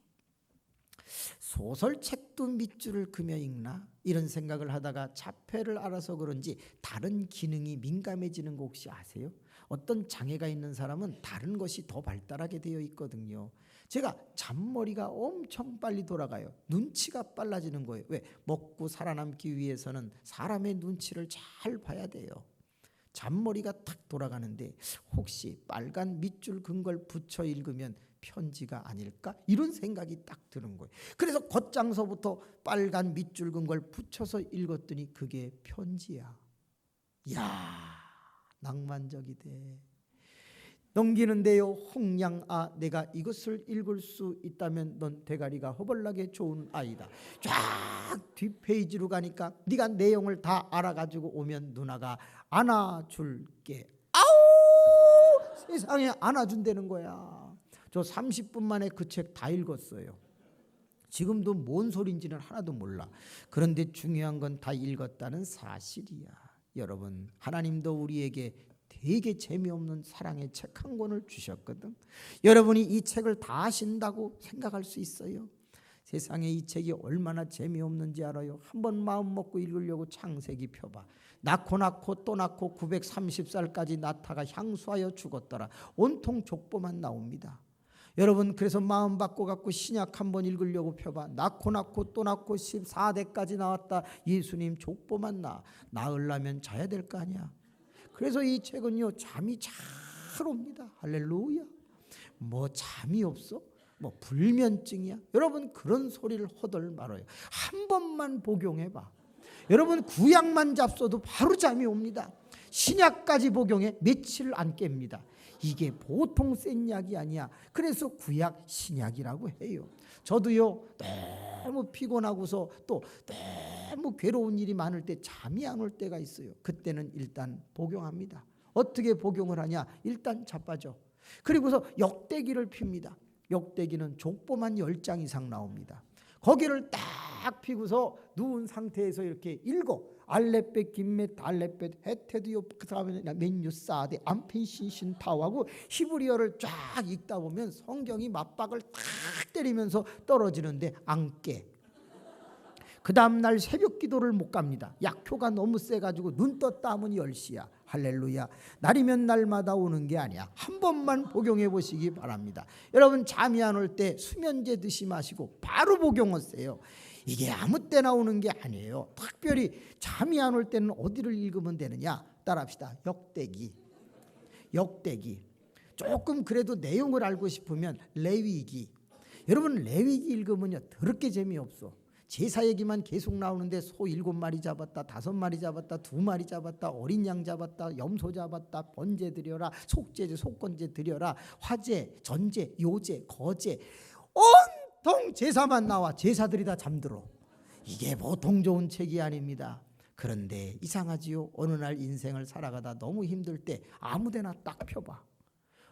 소설책도 밑줄을 그며 읽나? 이런 생각을 하다가 자폐를 알아서 그런지 다른 기능이 민감해지는 거 혹시 아세요? 어떤 장애가 있는 사람은 다른 것이 더 발달하게 되어 있거든요. 제가 잔머리가 엄청 빨리 돌아가요. 눈치가 빨라지는 거예요. 왜? 먹고 살아남기 위해서는 사람의 눈치를 잘 봐야 돼요. 잔머리가 탁 돌아가는데 혹시 빨간 밑줄 근 걸 붙여 읽으면 편지가 아닐까? 이런 생각이 딱 드는 거예요. 그래서 겉장서부터 빨간 밑줄 근 걸 붙여서 읽었더니 그게 편지야. 이야, 낭만적이대. 넘기는데요. 홍양아, 내가 이것을 읽을 수 있다면 넌 대가리가 허벌나게 좋은 아이다. 쫙 뒷페이지로 가니까 네가 내용을 다 알아가지고 오면 누나가 안아줄게. 아우, 세상에 안아준다는 거야. 저 30분 만에 그 책 다 읽었어요. 지금도 뭔 소린지는 하나도 몰라. 그런데 중요한 건 다 읽었다는 사실이야. 여러분, 하나님도 우리에게 되게 재미없는 사랑의 책 한 권을 주셨거든. 여러분이 이 책을 다 아신다고 생각할 수 있어요? 세상에 이 책이 얼마나 재미없는지 알아요? 한번 마음 먹고 읽으려고 창세기 펴봐. 낳고 또 낳고 930살까지 낳다가 향수하여 죽었더라. 온통 족보만 나옵니다. 여러분, 그래서 마음 바꿔갖고 신약 한번 읽으려고 펴봐. 낳고 또 낳고 14대까지 나왔다. 예수님 족보만 낳으려면 자야 될 거 아니야. 그래서 이 책은요, 잠이 잘 옵니다. 할렐루야. 뭐 잠이 없어? 뭐 불면증이야? 여러분, 그런 소리를 허들 말아요. 한 번만 복용해봐. 여러분, 구약만 잡숴도 바로 잠이 옵니다. 신약까지 복용해 며칠 안 깹니다. 이게 보통 센 약이 아니야. 그래서 구약 신약이라고 해요. 저도요, 너무 피곤하고서 또 너무 괴로운 일이 많을 때 잠이 안 올 때가 있어요. 그때는 일단 복용합니다. 어떻게 복용을 하냐? 일단 자빠져. 그리고서 역대기를 핍니다. 역대기는 족보만 10장 이상 나옵니다. 거기를 딱 피고서 누운 상태에서 이렇게 읽어. 알레벳 김메 달레벳 헤테드요 그다음에 맨유 사데 암핀 신신 타하고 히브리어를 쫙 읽다 보면 성경이 맞박을 탁 때리면서 떨어지는데 안 깨. 그 다음날 새벽 기도를 못 갑니다. 약효가 너무 세가지고 눈 떴다 하면 10시야. 할렐루야. 날이면 날마다 오는 게 아니야. 한 번만 복용해 보시기 바랍니다. 여러분, 잠이 안 올 때 수면제 드시 마시고 바로 복용하세요. 이게 아무 때나 오는 게 아니에요. 특별히 잠이 안 올 때는 어디를 읽으면 되느냐? 따라합시다. 역대기. 조금 그래도 내용을 알고 싶으면 레위기. 여러분, 레위기 읽으면요, 더럽게 재미없어. 제사 얘기만 계속 나오는데 소 7마리 잡았다, 5마리 잡았다, 2마리 잡았다, 어린 양 잡았다, 염소 잡았다, 번제 드려라, 속죄제, 속건제 드려라, 화제, 전제, 요제, 거제, 온통 제사만 나와. 제사들이 다 잠들어. 이게 보통 좋은 책이 아닙니다. 그런데 이상하지요. 어느 날 인생을 살아가다 너무 힘들 때 아무데나 딱 펴봐.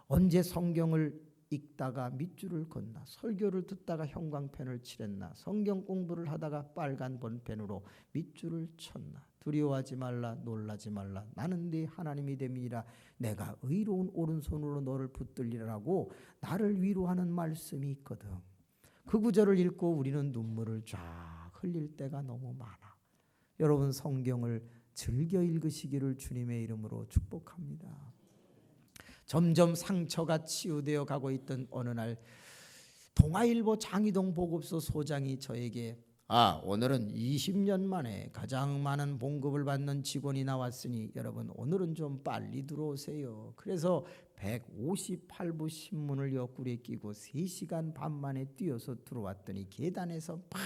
언제 성경을 읽다가 밑줄을 걷나, 설교를 듣다가 형광펜을 칠했나, 성경 공부를 하다가 빨간 본펜으로 밑줄을 쳤나. 두려워하지 말라, 놀라지 말라. 나는 네 하나님이 됨이라. 내가 의로운 오른손으로 너를 붙들리라고 나를 위로하는 말씀이 있거든. 그 구절을 읽고 우리는 눈물을 쫙 흘릴 때가 너무 많아. 여러분, 성경을 즐겨 읽으시기를 주님의 이름으로 축복합니다. 점점 상처가 치유되어 가고 있던 어느 날 동아일보 장희동 보급소 소장이 저에게 오늘은 20년 만에 가장 많은 봉급을 받는 직원이 나왔으니 여러분 오늘은 좀 빨리 들어오세요. 그래서 158부 신문을 옆구리에 끼고 3시간 반 만에 뛰어서 들어왔더니 계단에서 막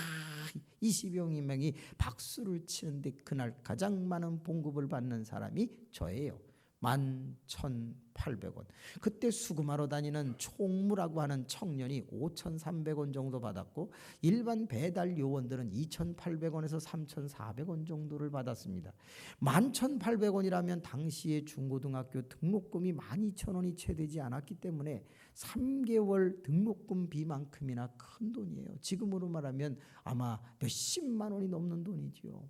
20여 명이 박수를 치는데 그날 가장 많은 봉급을 받는 사람이 저예요. 11,800원. 그때 수금하러 다니는 총무라고 하는 청년이 5,300원 정도 받았고 일반 배달 요원들은 2,800원에서 3,400원 정도를 받았습니다. 11,800원이라면 당시에 중고등학교 등록금이 12,000원이 채 되지 않았기 때문에 3개월 등록금비만큼이나 큰 돈이에요. 지금으로 말하면 아마 몇십만 원이 넘는 돈이죠.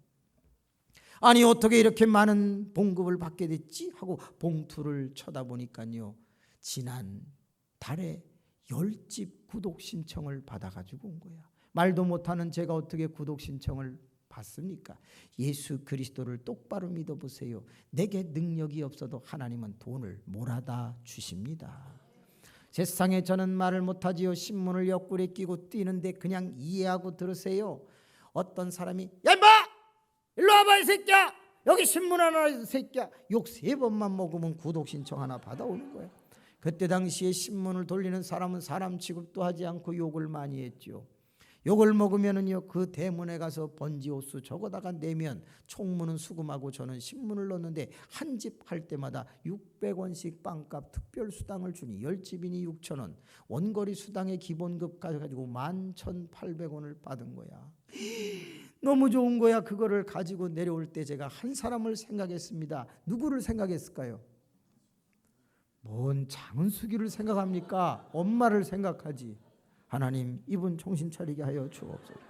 아니 어떻게 이렇게 많은 봉급을 받게 됐지? 하고 봉투를 쳐다보니까요, 지난 달에 10집 구독 신청을 받아가지고 온 거야. 말도 못하는 제가 어떻게 구독 신청을 받습니까? 예수 그리스도를 똑바로 믿어보세요. 내게 능력이 없어도 하나님은 돈을 몰아다 주십니다. 세상에 저는 말을 못하지요. 신문을 옆구리에 끼고 뛰는데 그냥 이해하고 들으세요. 어떤 사람이 야 임마! 일로 와봐 이 새끼야. 여기 신문 하나 이 새끼야. 욕 3번만 먹으면 구독 신청 하나 받아오는 거야. 그때 당시에 신문을 돌리는 사람은 사람 취급도 하지 않고 욕을 많이 했죠. 욕을 먹으면은요 그 대문에 가서 번지호수 적어다가 내면 총무는 수금하고 저는 신문을 넣는데 한 집 할 때마다 600원씩 빵값 특별수당을 주니 10집이니 6,000원 원거리 수당의 기본급 가지고 11,800원을 받은 거야. 너무 좋은 거야. 그거를 가지고 내려올 때 제가 한 사람을 생각했습니다. 누구를 생각했을까요? 뭔 장은숙이를 생각합니까? 엄마를 생각하지. 하나님 이분 정신 차리게 하여 주옵소서.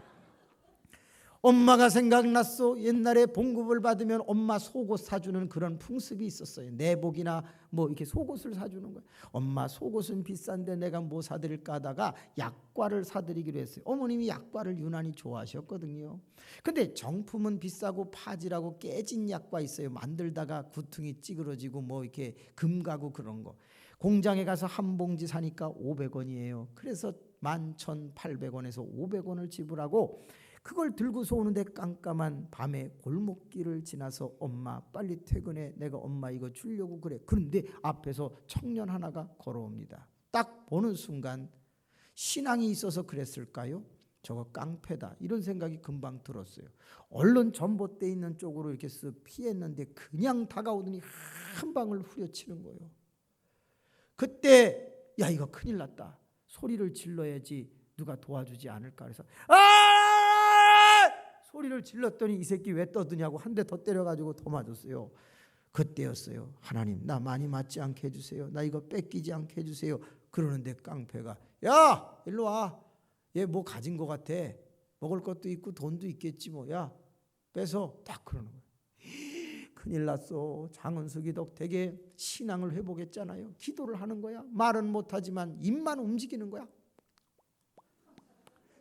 엄마가 생각났어. 옛날에 봉급을 받으면 엄마 속옷 사주는 그런 풍습이 있었어요. 내복이나 뭐 이렇게 속옷을 사주는 거예요. 엄마 속옷은 비싼데 내가 뭐 사드릴까 하다가 약과를 사드리기로 했어요. 어머님이 약과를 유난히 좋아하셨거든요. 근데 정품은 비싸고 파지라고 깨진 약과 있어요. 만들다가 구퉁이 찌그러지고 뭐 이렇게 금 가고 그런 거. 공장에 가서 한 봉지 사니까 500원이에요. 그래서 11,800원에서 500원을 지불하고 그걸 들고서 오는데 깜깜한 밤에 골목길을 지나서 엄마 빨리 퇴근해. 내가 엄마 이거 주려고 그래. 그런데 앞에서 청년 하나가 걸어옵니다. 딱 보는 순간 신앙이 있어서 그랬을까요? 저거 깡패다 이런 생각이 금방 들었어요. 얼른 전봇대 있는 쪽으로 이렇게 쓱 피했는데 그냥 다가오더니 한 방을 후려치는 거예요. 그때 야 이거 큰일 났다. 소리를 질러야지 누가 도와주지 않을까 그래서 소리를 질렀더니 이 새끼 왜 떠드냐고 한 대 더 때려가지고 더 맞았어요. 그때였어요. 하나님 나 많이 맞지 않게 해주세요. 나 이거 뺏기지 않게 해주세요. 그러는데 깡패가 야 일로 와. 얘 뭐 가진 거 같아. 먹을 것도 있고 돈도 있겠지 뭐. 야 뺏어. 딱 그러는 거예요. 큰일 났어. 장은숙이 덕택에 신앙을 회복했잖아요. 기도를 하는 거야. 말은 못하지만 입만 움직이는 거야.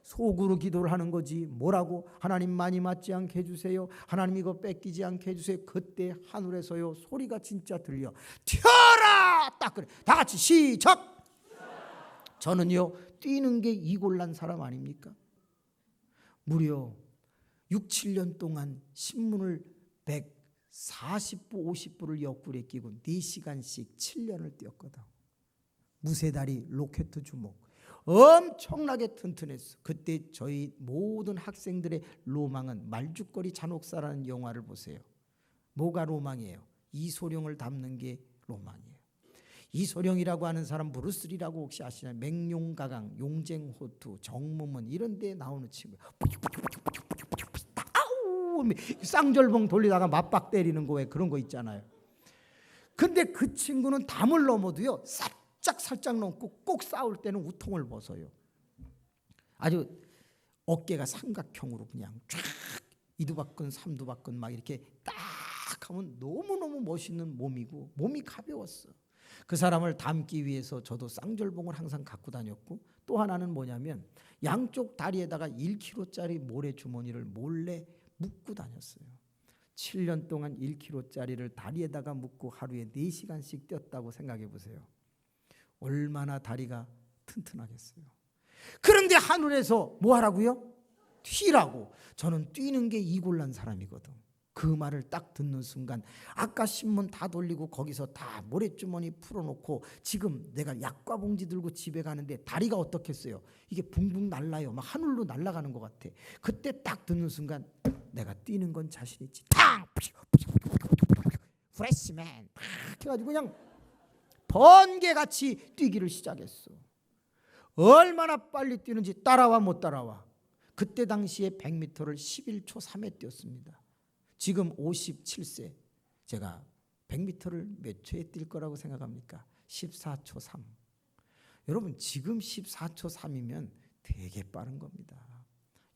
속으로 기도를 하는 거지. 뭐라고? 하나님 많이 맞지 않게 해주세요. 하나님 이거 뺏기지 않게 해주세요. 그때 하늘에서요 소리가 진짜 들려. 튀어라! 딱 그래. 다 같이 시작! 저는요 뛰는 게 이골난 사람 아닙니까? 무려 6, 7년 동안 신문을 140부 50부를 옆구리에 끼고 4시간씩 7년을 뛰었거든. 무쇠다리 로켓 주먹 엄청나게 튼튼했어. 그때 저희 모든 학생들의 로망은 말죽거리 잔혹사라는 영화를 보세요. 뭐가 로망이에요? 이소룡을 닮는 게 로망이에요. 이소룡이라고 하는 사람 브루스리라고 혹시 아시나요? 맹룡가강, 용쟁호투, 정무문 이런 데 나오는 친구. 아우 쌍절봉 돌리다가 맞박 때리는 거에 그런 거 있잖아요. 근데 그 친구는 담을 넘어도요 살짝 넘고 꼭 싸울 때는 우통을 벗어요. 아주 어깨가 삼각형으로 그냥 쫙 이두박근 삼두박근 막 이렇게 딱 하면 너무너무 멋있는 몸이고 몸이 가벼웠어. 그 사람을 닮기 위해서 저도 쌍절봉을 항상 갖고 다녔고 또 하나는 뭐냐면 양쪽 다리에다가 1kg짜리 모래주머니를 몰래 묶고 다녔어요. 7년 동안 1kg짜리를 다리에다가 묶고 하루에 4시간씩 뛰었다고 생각해 보세요. 얼마나 다리가 튼튼하겠어요. 그런데 하늘에서 뭐 하라고요? 뛰라고. 저는 뛰는 게 이골란 사람이거든. 그 말을 딱 듣는 순간 아까 신문 다 돌리고 거기서 다 모래주머니 풀어놓고 지금 내가 약과 봉지 들고 집에 가는데 다리가 어떻겠어요? 이게 붕붕 날라요. 막 하늘로 날아가는 것 같아. 그때 딱 듣는 순간 내가 뛰는 건 자신 있지. 탕! 프레시맨! 탁 해가지고 그냥 번개같이 뛰기를 시작했어. 얼마나 빨리 뛰는지 따라와 못 따라와. 그때 당시에 100m를 11초 3에 뛰었습니다. 지금 57세. 제가 100m를 몇 초에 뛸 거라고 생각합니까? 14초 3. 여러분 지금 14초 3이면 되게 빠른 겁니다.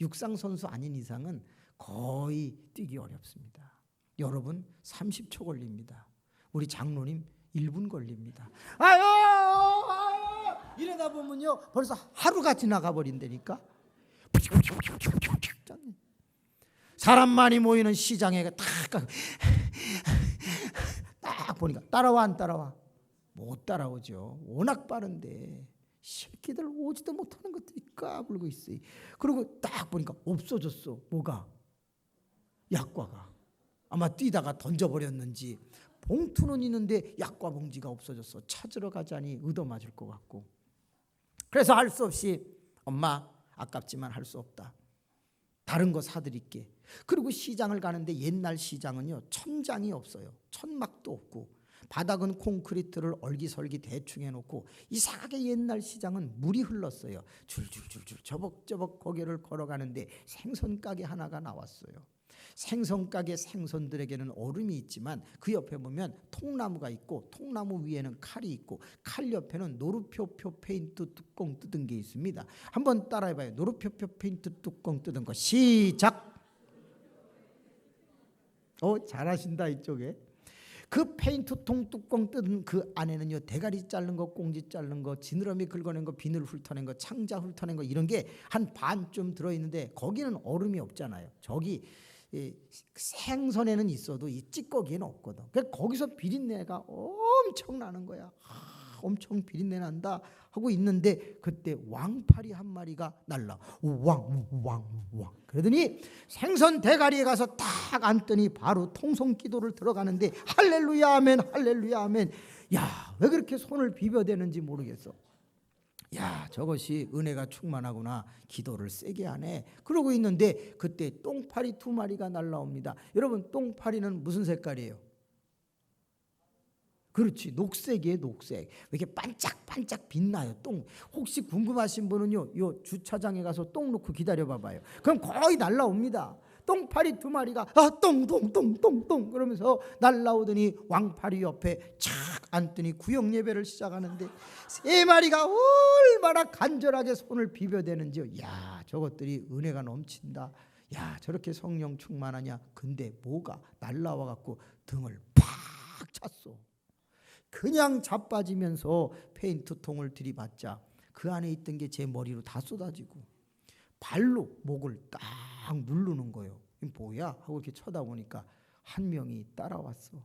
육상 선수 아닌 이상은 거의 뛰기 어렵습니다. 여러분 30초 걸립니다. 우리 장로님 1분 걸립니다. 아유, 이러다 보면요 벌써 하루가 지나가 버린다니까. 사람 많이 모이는 시장에 딱 보니까 따라와 안 따라와? 못 따라오죠. 워낙 빠른데 새끼들 오지도 못하는 것들이 까불고 있어요. 그리고 딱 보니까 없어졌어. 뭐가? 약과가. 아마 뛰다가 던져버렸는지 봉투는 있는데 약과 봉지가 없어졌어. 찾으러 가자니 얻어맞을 것 같고. 그래서 할 수 없이 엄마 아깝지만 할 수 없다. 다른 거 사드릴게. 그리고 시장을 가는데 옛날 시장은요 천장이 없어요. 천막도 없고 바닥은 콘크리트를 얼기설기 대충 해놓고 이상하게 옛날 시장은 물이 흘렀어요. 줄줄줄줄 저벅저벅 거기를 걸어가는데 생선 가게 하나가 나왔어요. 생선 가게 생선들에게는 얼음이 있지만 그 옆에 보면 통나무가 있고 통나무 위에는 칼이 있고 칼 옆에는 노루표표 페인트 뚜껑 뜯은 게 있습니다. 한번 따라해봐요. 노루표표 페인트 뚜껑 뜯은 거 시작. 잘하신다. 이쪽에 그 페인트 통 뚜껑 뜯은 그 안에는요 대가리 자른 거, 꽁지 자른 거, 지느러미 긁어낸 거, 비늘 훑어낸 거, 창자 훑어낸 거 이런 게 한 반쯤 들어있는데 거기는 얼음이 없잖아요. 저기 생선에는 있어도 이 찌꺼기에는 없거든. 그래서 거기서 비린내가 엄청 나는 거야. 엄청 비린내 난다 하고 있는데 그때 왕파리 한 마리가 날라. 왕. 그러더니 생선 대가리에 가서 딱 앉더니 바로 통성기도를 들어가는데 할렐루야 아멘, 할렐루야 아멘. 야, 왜 그렇게 손을 비벼대는지 모르겠어. 야, 저것이 은혜가 충만하구나. 기도를 세게 하네. 그러고 있는데 그때 똥파리 2마리가 날라옵니다. 여러분 똥파리는 무슨 색깔이에요? 그렇지, 녹색이에요. 녹색. 왜 이렇게 반짝반짝 빛나요? 똥. 혹시 궁금하신 분은요 요 주차장에 가서 똥 놓고 기다려 봐봐요. 그럼 거의 날라옵니다. 똥파리 2마리가 똥 그러면서 날라오더니 왕파리 옆에 착 앉더니 구역 예배를 시작하는데 3마리가 얼마나 간절하게 손을 비벼대는지요. 야, 저것들이 은혜가 넘친다. 야, 저렇게 성령 충만하냐. 근데 뭐가 날라와 갖고 등을 팍 찼어. 그냥 자빠지면서 페인트통을 들이받자 그 안에 있던 게 제 머리로 다 쏟아지고 발로 목을 딱 누르는 거예요. 뭐야? 하고 이렇게 쳐다보니까 한 명이 따라왔어.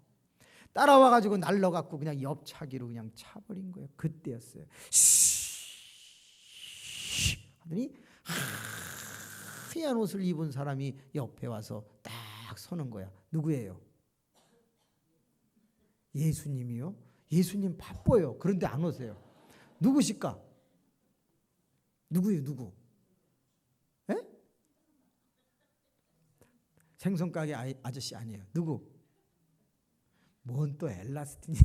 따라와가지고 날라갖고 그냥 옆차기로 그냥 차버린 거예요. 그때였어요. 하더니 하얀 옷을 입은 사람이 옆에 와서 딱 서는 거야. 누구예요? 예수님이요? 예수님 바빠요. 그런데 안 오세요. 누구실까? 누구예요? 누구? 에? 생선가게 아저씨 아니에요. 누구? 뭔 또 엘라스틴이?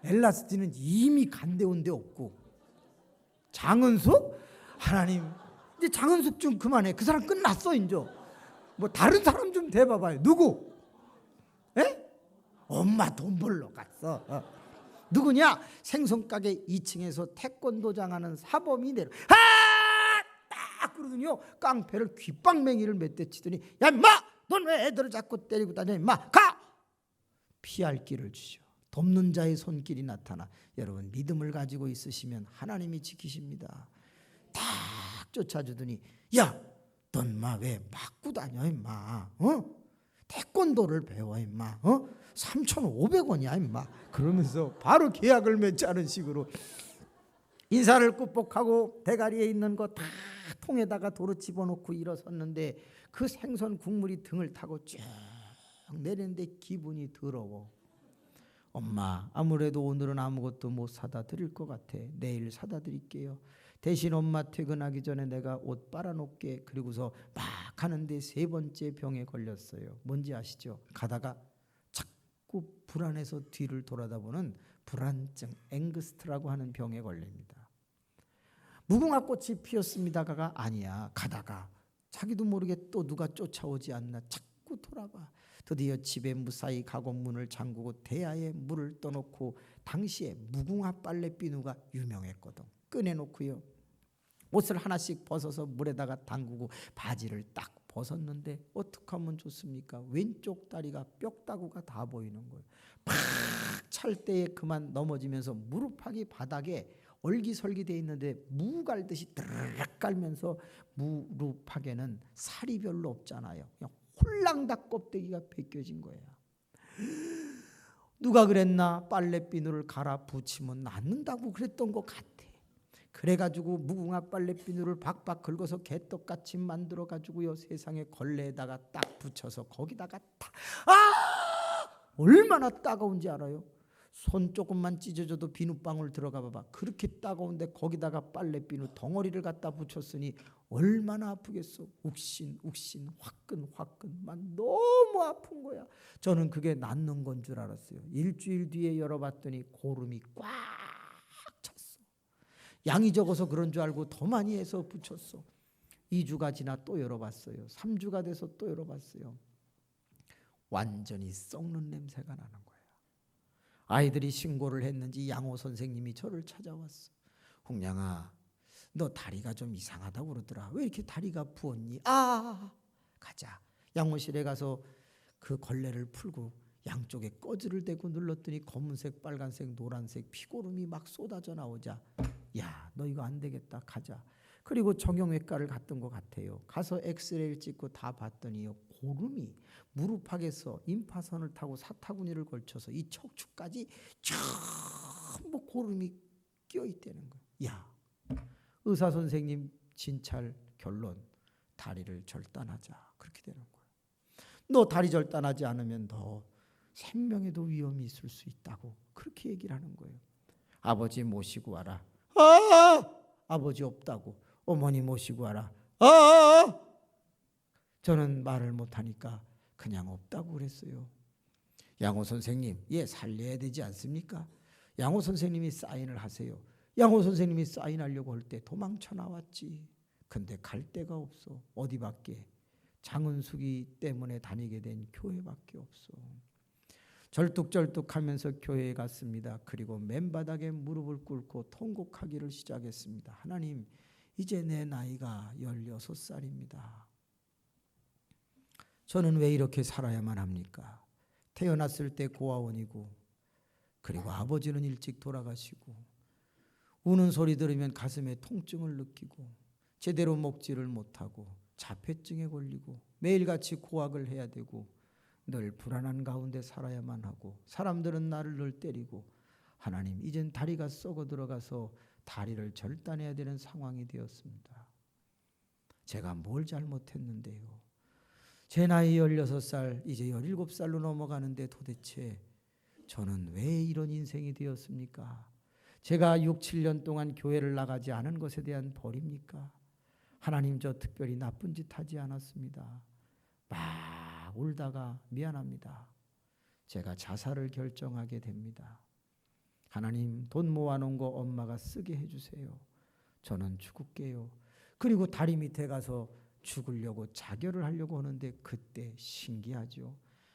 엘라스틴은 이미 간대온 데 없고. 장은숙? 하나님, 이제 장은숙 좀 그만해. 그 사람 끝났어 이제. 뭐 다른 사람 좀 대봐봐요. 누구? 에? 엄마 돈 벌러 갔어. 누구냐? 생선가게 2층에서 태권도장 하는 사범이 내려. 딱 그러더니요 깡패를 귓방맹이를 몇 대 치더니 야 임마, 넌 왜 애들을 자꾸 때리고 다녀 임마, 가! 피할 길을 주죠. 돕는 자의 손길이 나타나. 여러분 믿음을 가지고 있으시면 하나님이 지키십니다. 딱 쫓아주더니 야, 넌 임마 왜 맞고 다녀 임마, 태권도를 배워 임마, 3,500원이야 임마. 그러면서 바로 계약을 맺자는 식으로 인사를 꾹뻑하고 대가리에 있는 거 다 통에다가 도로 집어넣고 일어섰는데 그 생선 국물이 등을 타고 쭉 내리는데 기분이 더러워. 엄마, 아무래도 오늘은 아무것도 못 사다 드릴 것 같아. 내일 사다 드릴게요. 대신 엄마 퇴근하기 전에 내가 옷 빨아놓게. 그리고서 막 가는데 세 번째 병에 걸렸어요. 뭔지 아시죠? 가다가 자꾸 불안해서 뒤를 돌아다보는 불안증, 앵그스트라고 하는 병에 걸립니다. 무궁화꽃이 피었습니다가 아니야. 가다가 자기도 모르게 또 누가 쫓아오지 않나 자꾸 돌아봐. 드디어 집에 무사히 가고 문을 잠그고 대야에 물을 떠놓고, 당시에 무궁화 빨래 비누가 유명했거든. 꺼내놓고요, 옷을 하나씩 벗어서 물에다가 담그고 바지를 딱 벗었는데 어떻게 하면 좋습니까? 왼쪽 다리가 뼈다구가 다 보이는 거예요. 팍 찰 때에 그만 넘어지면서 무릎팍이 바닥에 얼기설기 돼 있는데 무 갈듯이 드르륵 깔면서 무릎팍에는 살이 별로 없잖아요. 그냥 홀랑닭 껍데기가 벗겨진 거예요. 누가 그랬나? 빨래 비누를 갈아 붙이면 낫는다고 그랬던 것 같아. 그래가지고 무궁화 빨래 비누를 박박 긁어서 개떡같이 만들어가지고요, 세상에 걸레에다가 딱 붙여서 거기다가 딱, 얼마나 따가운지 알아요? 손 조금만 찢어져도 비누방울 들어가 봐봐. 그렇게 따가운데 거기다가 빨래 비누 덩어리를 갖다 붙였으니 얼마나 아프겠어. 욱신 화끈만 너무 아픈 거야. 저는 그게 낫는 건 줄 알았어요. 일주일 뒤에 열어봤더니 고름이 꽉 찼어. 양이 적어서 그런 줄 알고 더 많이 해서 붙였어. 2주가 지나 또 열어봤어요. 3주가 돼서 또 열어봤어요. 완전히 썩는 냄새가 나는 거예요. 아이들이 신고를 했는지 양호 선생님이 저를 찾아왔어. 홍량아, 너 다리가 좀 이상하다고 그러더라. 왜 이렇게 다리가 부었니? 가자. 양호실에 가서 그 걸레를 풀고 양쪽에 꺼즈를 대고 눌렀더니 검은색, 빨간색, 노란색 피고름이 막 쏟아져 나오자, 야, 너 이거 안 되겠다. 가자. 그리고 정형외과를 갔던 것 같아요. 가서 엑스레이를 찍고 다 봤더니요, 고름이 무릎팍에서 임파선을 타고 사타구니를 걸쳐서 이 척추까지 전부 고름이 껴있다는 거예요. 야, 의사 선생님 진찰 결론, 다리를 절단하자. 그렇게 되는 거예요. 너 다리 절단하지 않으면 너 생명에도 위험이 있을 수 있다고 그렇게 얘기를 하는 거예요. 아버지 모시고 와라. 아버지 없다고. 어머니 모시고 와라. 저는 말을 못하니까 그냥 없다고 그랬어요. 양호 선생님, 얘 살려야 되지 않습니까? 양호 선생님이 사인을 하세요. 양호 선생님이 사인하려고 할 때 도망쳐 나왔지. 근데 갈 데가 없어. 어디밖에? 장은숙이 때문에 다니게 된 교회밖에 없어. 절뚝절뚝하면서 교회에 갔습니다. 그리고 맨바닥에 무릎을 꿇고 통곡하기를 시작했습니다. 하나님, 이제 내 나이가 16살입니다. 저는 왜 이렇게 살아야만 합니까? 태어났을 때 고아원이고, 그리고 아버지는 일찍 돌아가시고, 우는 소리 들으면 가슴에 통증을 느끼고, 제대로 먹지를 못하고 자폐증에 걸리고 매일같이 고학을 해야 되고 늘 불안한 가운데 살아야만 하고, 사람들은 나를 늘 때리고, 하나님, 이젠 다리가 썩어 들어가서 다리를 절단해야 되는 상황이 되었습니다. 제가 뭘 잘못했는데요? 제 나이 16살, 이제 17살로 넘어가는데 도대체 저는 왜 이런 인생이 되었습니까? 제가 6, 7년 동안 교회를 나가지 않은 것에 대한 벌입니까? 하나님, 저 특별히 나쁜 짓 하지 않았습니다. 막 울다가 미안합니다. 제가 자살을 결정하게 됩니다. 하나님, 돈 모아놓은 거 엄마가 쓰게 해주세요. 저는 죽을게요. 그리고 다리 밑에 가서 죽으려고 자결을 하려고 하는데 그때 신기하죠.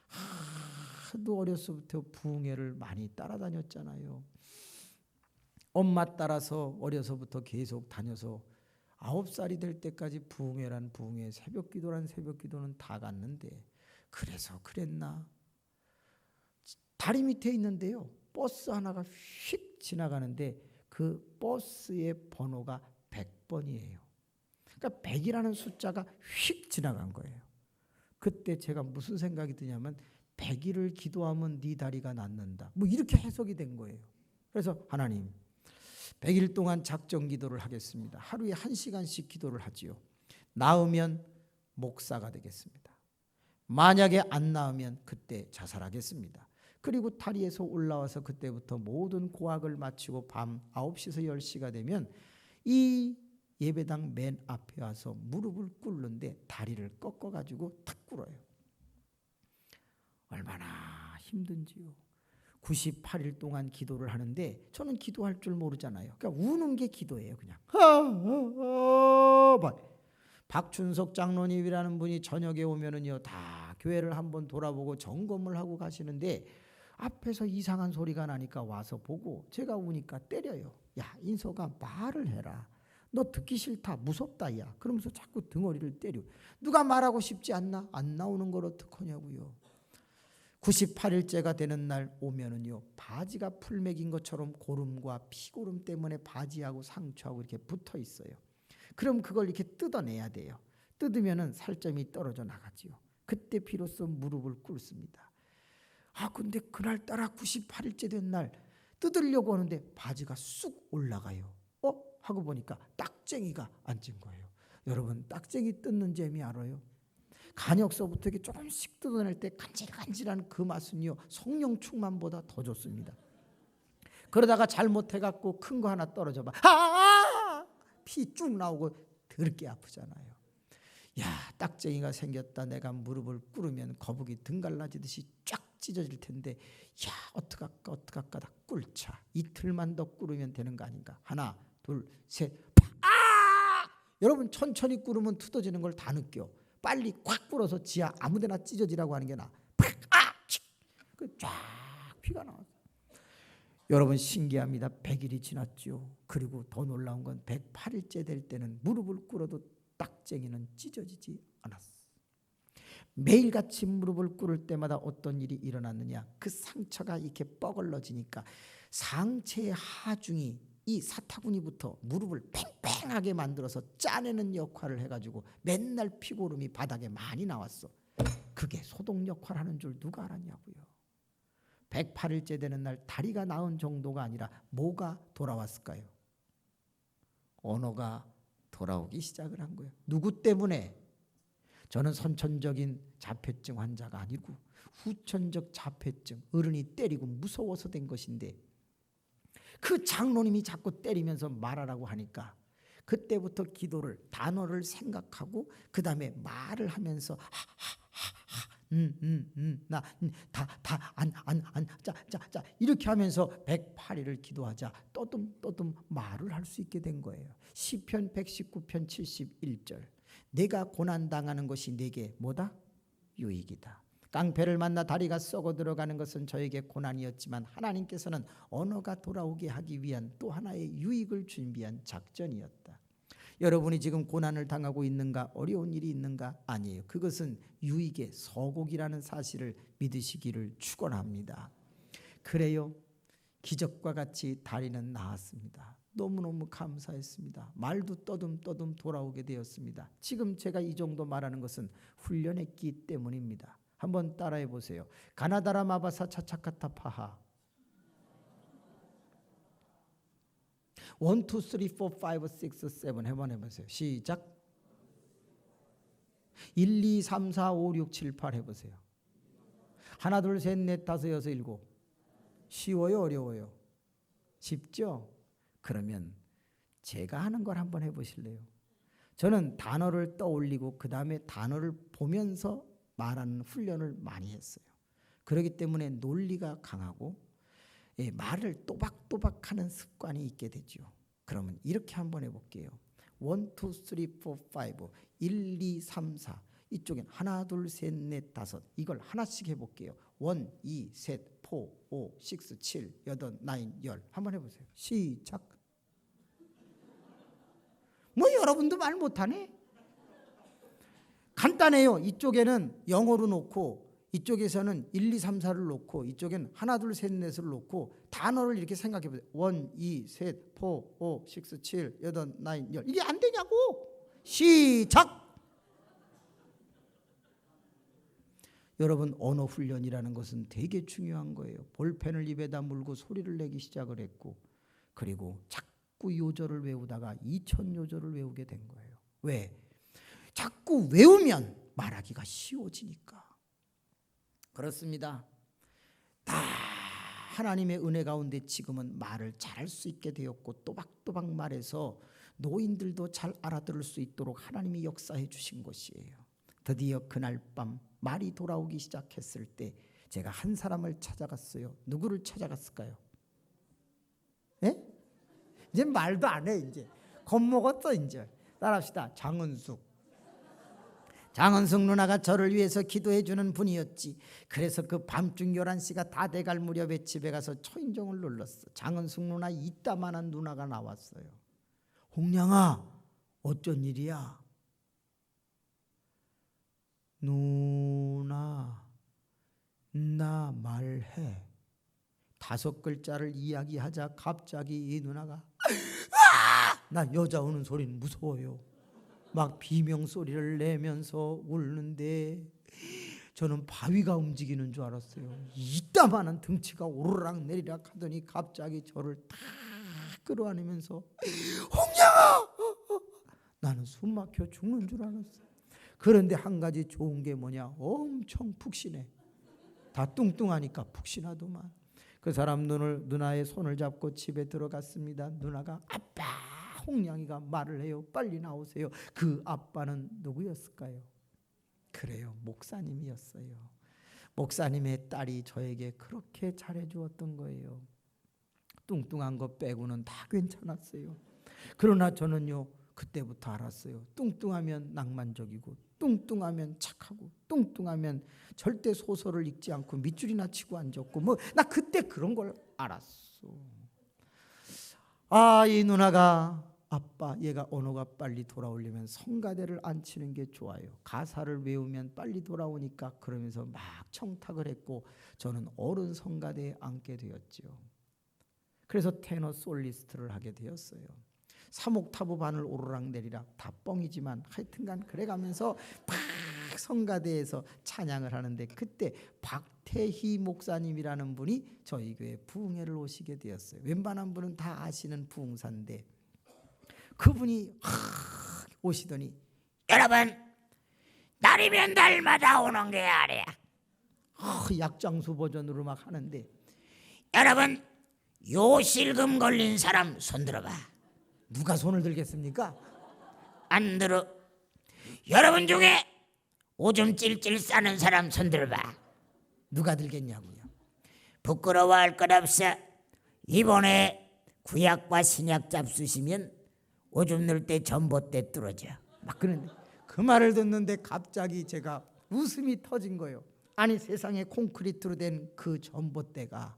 하도 어려서부터 부흥회를 많이 따라다녔잖아요. 엄마 따라서 어려서부터 계속 다녀서 9살이 될 때까지 부흥회란 부흥회, 새벽기도란 새벽기도는 다 갔는데, 그래서 그랬나? 다리 밑에 있는데요, 버스 하나가 휙 지나가는데 그 버스의 번호가 100번이에요. 그러니까 100이라는 숫자가 휙 지나간 거예요. 그때 제가 무슨 생각이 드냐면, 100일을 기도하면 네 다리가 낫는다, 뭐 이렇게 해석이 된 거예요. 그래서 하나님, 100일 동안 작정 기도를 하겠습니다. 하루에 1시간씩 기도를 하지요. 나으면 목사가 되겠습니다. 만약에 안 나으면 그때 자살하겠습니다. 그리고 다리에서 올라와서 그때부터 모든 고학을 마치고 밤 9시에서 10시가 되면 이 예배당 맨 앞에 와서 무릎을 꿇는데 다리를 꺾어가지고 탁 꿇어요. 얼마나 힘든지요. 98일 동안 기도를 하는데 저는 기도할 줄 모르잖아요. 그러니까 우는 게 기도예요. 그냥. 박춘석 장로님이라는 분이 저녁에 오면은요 다 교회를 한번 돌아보고 점검을 하고 가시는데 앞에서 이상한 소리가 나니까 와서 보고 제가 우니까 때려요. 야 인서가 말을 해라. 너 듣기 싫다. 무섭다. 야. 그러면서 자꾸 등어리를 때려. 누가 말하고 싶지 않나? 안 나오는 걸 어떡하냐고요. 98일째가 되는 날 오면은요 바지가 풀맥인 것처럼 고름과 피고름 때문에 바지하고 상처하고 이렇게 붙어 있어요. 그럼 그걸 이렇게 뜯어내야 돼요. 뜯으면은 살점이 떨어져 나가지요. 그때 비로소 무릎을 꿇습니다. 근데 그날따라 98일째 된 날 뜯으려고 하는데 바지가 쑥 올라가요. 하고 보니까 딱쟁이가 앉은 거예요. 여러분 딱쟁이 뜯는 재미 알아요? 간역서부터 이렇게 조금씩 뜯어낼 때 간질간질한 그 맛은요 성령 충만보다 더 좋습니다. 그러다가 잘못해갖고 큰 거 하나 떨어져 봐. 피 쭉 나오고 더럽게 아프잖아요. 야 딱쟁이가 생겼다. 내가 무릎을 꿇으면 거북이 등 갈라지듯이 쫙 찢어질 텐데 야 어떡할까 다 꿇자. 이틀만 더 꿇으면 되는 거 아닌가. 하나 둘 셋. 여러분 천천히 꿇으면 뜯어지는 걸 다 느껴. 빨리 꽉 꿇어서 지하 아무데나 찢어지라고 하는 게 나아. 쫙 피가 나와. 여러분 신기합니다. 100일이 지났죠. 그리고 더 놀라운 건 108일째 될 때는 무릎을 꿇어도 딱쟁이는 찢어지지 않았어. 매일같이 무릎을 꿇을 때마다 어떤 일이 일어났느냐. 그 상처가 이렇게 뻐글러지니까 상체의 하중이 이 사타구니부터 무릎을 팽팽하게 만들어서 짜내는 역할을 해가지고 맨날 피고름이 바닥에 많이 나왔어. 그게 소독 역할을 하는 줄 누가 알았냐고요. 108일째 되는 날 다리가 나은 정도가 아니라 뭐가 돌아왔을까요? 언어가 돌아오기 시작을 한 거예요. 누구 때문에? 저는 선천적인 자폐증 환자가 아니고 후천적 자폐증, 어른이 때리고 무서워서 된 것인데 그 장로님이 자꾸 때리면서 말하라고 하니까 그때부터 기도를 단어를 생각하고 그 다음에 말을 하면서 자 이렇게 하면서 108일을 기도하자 떠듬 말을 할 수 있게 된 거예요. 시편 119편 71절 내가 고난당하는 것이 내게 뭐다? 유익이다. 깡패를 만나 다리가 썩어 들어가는 것은 저에게 고난이었지만 하나님께서는 언어가 돌아오게 하기 위한 또 하나의 유익을 준비한 작전이었다. 여러분이 지금 고난을 당하고 있는가? 어려운 일이 있는가? 아니에요. 그것은 유익의 서곡이라는 사실을 믿으시기를 축원합니다. 그래요. 기적과 같이 다리는 나았습니다. 너무너무 감사했습니다. 말도 떠듬 돌아오게 되었습니다. 지금 제가 이 정도 말하는 것은 훈련했기 때문입니다. 한번 따라해 보세요. 가나다라 마바사 차차카타 파하 1, 2, 3, 4, 5, 6, 7 한번 해보세요. 시작. 1, 2, 3, 4, 5, 6, 7, 8 해보세요. 하나 둘 셋 넷 다섯 여섯 일곱. 쉬워요 어려워요? 쉽죠? 그러면 제가 하는 걸 한번 해보실래요? 저는 단어를 떠올리고 그 다음에 단어를 보면서 말하는 훈련을 많이 했어요. 그렇기 때문에 논리가 강하고 말을 또박또박하는 습관이 있게 되죠. 그러면 이렇게 한번 해볼게요. 1, 2, 3, 4, 5 1, 2, 3, 4 이쪽엔 하나 둘 셋 넷 다섯 이걸 하나씩 해볼게요. 1, 2, 셋, 4, 5, 6, 7, 8, 9, 10 한번 해보세요. 시작. 뭐 여러분도 말 못하네? 간단해요. 이쪽에는 영어로 놓고 이쪽에서는 1, 2, 3, 4를 놓고 이쪽엔 하나 둘 셋 넷을 놓고 단어를 이렇게 생각해 보세요. 1, 2, 셋, 4, 5, 6, 7, 8, 9, 10 이게 안 되냐고. 시작. 여러분 언어 훈련이라는 것은 되게 중요한 거예요. 볼펜을 입에다 물고 소리를 내기 시작을 했고 그리고 자꾸 자꾸 요절을 외우다가 2000요절을 외우게 된 거예요. 왜? 자꾸 외우면 말하기가 쉬워지니까. 그렇습니다. 다 하나님의 은혜 가운데 지금은 말을 잘할 수 있게 되었고 또박또박 말해서 노인들도 잘 알아들을 수 있도록 하나님이 역사해 주신 것이에요. 드디어 그날 밤 말이 돌아오기 시작했을 때 제가 한 사람을 찾아갔어요. 누구를 찾아갔을까요? 예? 이제 말도 안 해. 이제 겁먹었어. 이제 따라합시다. 장은숙 누나가 저를 위해서 기도해 주는 분이었지. 그래서 그 밤중 11시가 다 돼갈 무렵에 집에 가서 초인종을 눌렀어. 장은숙 누나 이따만한 누나가 나왔어요. 홍량아, 어쩐 일이야? 누나, 나 말해. 5글자를 이야기하자 갑자기 이 누나가 나 여자 우는 소리는 무서워요. 막 비명소리를 내면서 울는데 저는 바위가 움직이는 줄 알았어요. 이따만한 등치가 오르락 내리락 하더니 갑자기 저를 탁 끌어안으면서 홍양아! 나는 숨 막혀 죽는 줄 알았어요. 그런데 한 가지 좋은 게 뭐냐? 엄청 푹신해. 다 뚱뚱하니까 푹신하더만. 그 사람 누나의 손을 잡고 집에 들어갔습니다. 누나가 아빠, 홍량이가 말을 해요. 빨리 나오세요. 그 아빠는 누구였을까요? 그래요, 목사님이었어요. 목사님의 딸이 저에게 그렇게 잘해주었던 거예요. 뚱뚱한 거 빼고는 다 괜찮았어요. 그러나 저는요, 그때부터 알았어요. 뚱뚱하면 낭만적이고 뚱뚱하면 착하고 뚱뚱하면 절대 소설을 읽지 않고 밑줄이나 치고 앉았고 뭐 나 그때 그런 걸 알았어. 아, 이 누나가 아빠, 얘가 언어가 빨리 돌아오려면 성가대를 안 치는 게 좋아요. 가사를 외우면 빨리 돌아오니까 그러면서 막 청탁을 했고 저는 어른 성가대에 앉게 되었죠. 그래서 테너 솔리스트를 하게 되었어요. 3옥타브 반을 오르락 내리락 다 뻥이지만 하여튼간 그래가면서 막 성가대에서 찬양을 하는데 그때 박태희 목사님이라는 분이 저희 교회 부흥회를 오시게 되었어요. 웬만한 분은 다 아시는 부흥사인데 그분이 오시더니 여러분, 날이면 날마다 오는 게 아니야. 약장수 버전으로 막 하는데 여러분, 요실금 걸린 사람 손 들어봐. 누가 손을 들겠습니까? 안 들어. 여러분 중에 오줌 찔찔 싸는 사람 손 들어봐. 누가 들겠냐고요. 부끄러워할 것 없어. 이번에 구약과 신약 잡수시면 오줌 넣을 때 전봇대 뚫어져. 막 그런데 그 말을 듣는데 갑자기 제가 웃음이 터진 거예요. 아니, 세상에 콘크리트로 된 그 전봇대가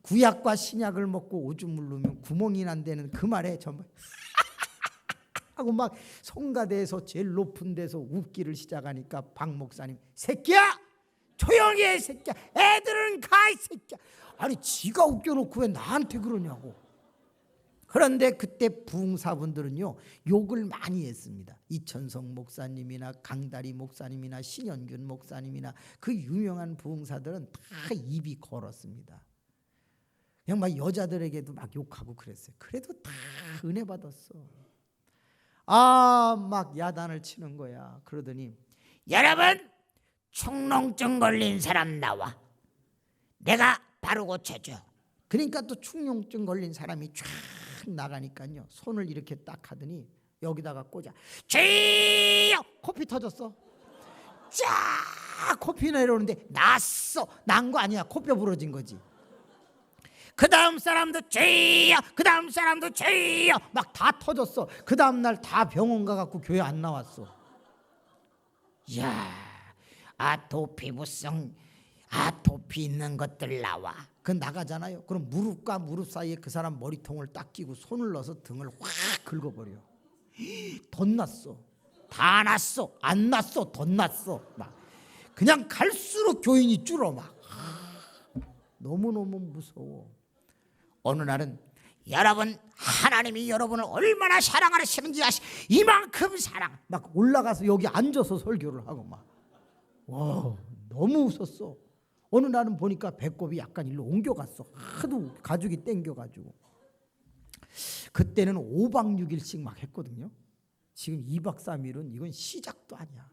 구약과 신약을 먹고 오줌을 누르면 구멍이 난다는 그 말에 전부 하고 막 성가대에서 제일 높은 데서 웃기를 시작하니까 박 목사님, 새끼야 조용히 해 새끼야, 애들은 가 이 새끼야. 아니, 지가 웃겨놓고 왜 나한테 그러냐고. 그런데 그때 부흥사분들은요 욕을 많이 했습니다. 이천성 목사님이나 강다리 목사님이나 신현균 목사님이나 그 유명한 부흥사들은 다 입이 걸었습니다. 그냥 막 여자들에게도 막 욕하고 그랬어요. 그래도 다 은혜 받았어. 아, 막 야단을 치는 거야. 그러더니 여러분, 축농증 걸린 사람 나와. 내가 바로 고쳐줘. 그러니까 또 축농증 걸린 사람이 쫙 나가니까요, 손을 이렇게 딱 하더니 여기다가 꽂아. 쥐요! 코피 터졌어. 쫙 코피 내려오는데 났어. 난 거 아니야. 코뼈 부러진 거지. 그 다음 사람도 죄요. 그 다음 사람도 죄요. 막 다 터졌어. 그 다음 날 다 병원 가갖고 교회 안 나왔어. 이야, 아토피부성 아토피 있는 것들 나와. 그 나가잖아요. 그럼 무릎과 무릎 사이에 그 사람 머리통을 딱 끼고 손을 넣어서 등을 확 긁어버려. 덧났어. 다 났어. 안 났어. 덧났어. 막 그냥 갈수록 교인이 줄어. 막 너무너무 무서워. 어느 날은 여러분, 하나님이 여러분을 얼마나 사랑하시는지 이만큼 사랑. 막 올라가서 여기 앉아서 설교를 하고 막 와, 너무 웃었어. 어느 날은 보니까 배꼽이 약간 일로 옮겨갔어. 하도 가죽이 땡겨가지고. 그때는 5박 6일씩 막 했거든요. 지금 2박 3일은 이건 시작도 아니야.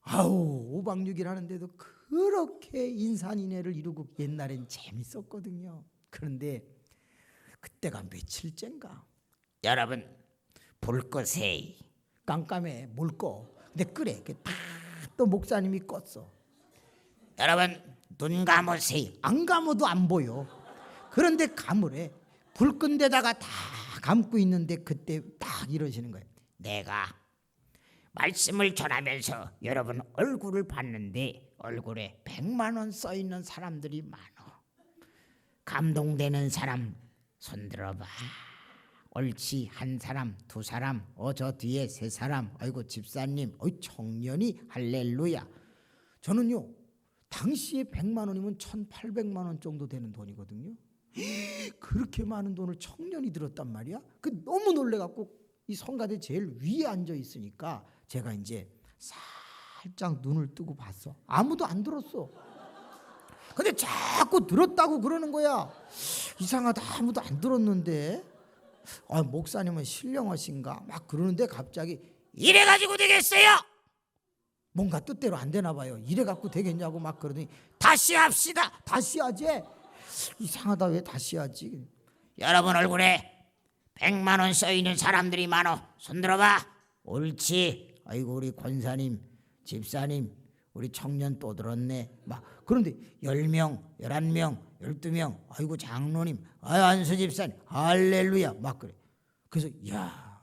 아우 5박 6일 하는데도 그렇게 인산인해를 이루고 옛날엔 재밌었거든요. 그런데 그때가 며칠째인가 여러분 불 끄세요. 깜깜해 뭘 꺼. 근데 끄래. 또 목사님이 껐어. 여러분 눈 감으세요. 안 감아도 안 보여. 그런데 감으래. 불 끈 데다가 다 감고 있는데 그때 딱 이러시는 거예요. 내가 말씀을 전하면서 여러분 얼굴을 봤는데 얼굴에 100만 원 써 있는 사람들이 많어. 감동되는 사람 손 들어봐. 옳지. 한 사람, 두 사람, 저 뒤에 세 사람. 아이고 집사님, 청년이 할렐루야. 저는요 당시에 100만 원이면 1,800만 원 정도 되는 돈이거든요. 그렇게 많은 돈을 청년이 들었단 말이야. 너무 놀래갖고 이 성가대 제일 위에 앉아 있으니까 제가 이제 살짝 눈을 뜨고 봤어. 아무도 안 들었어. 근데 자꾸 들었다고 그러는 거야. 이상하다. 아무도 안 들었는데 목사님은 신령하신가 막 그러는데 갑자기 이래가지고 되겠어요? 뭔가 뜻대로 안 되나 봐요. 이래갖고 되겠냐고 막 그러더니 다시 합시다. 다시 하지. 이상하다. 왜 다시 하지? 여러분 얼굴에 100만 원 써있는 사람들이 많어. 손 들어봐. 옳지. 아이고 우리 권사님, 집사님, 우리 청년 또 들었네. 막 그런데 10명, 11명, 12명. 아이고 장로님, 안수 집사님, 할렐루야. 막 그래. 그래서 야,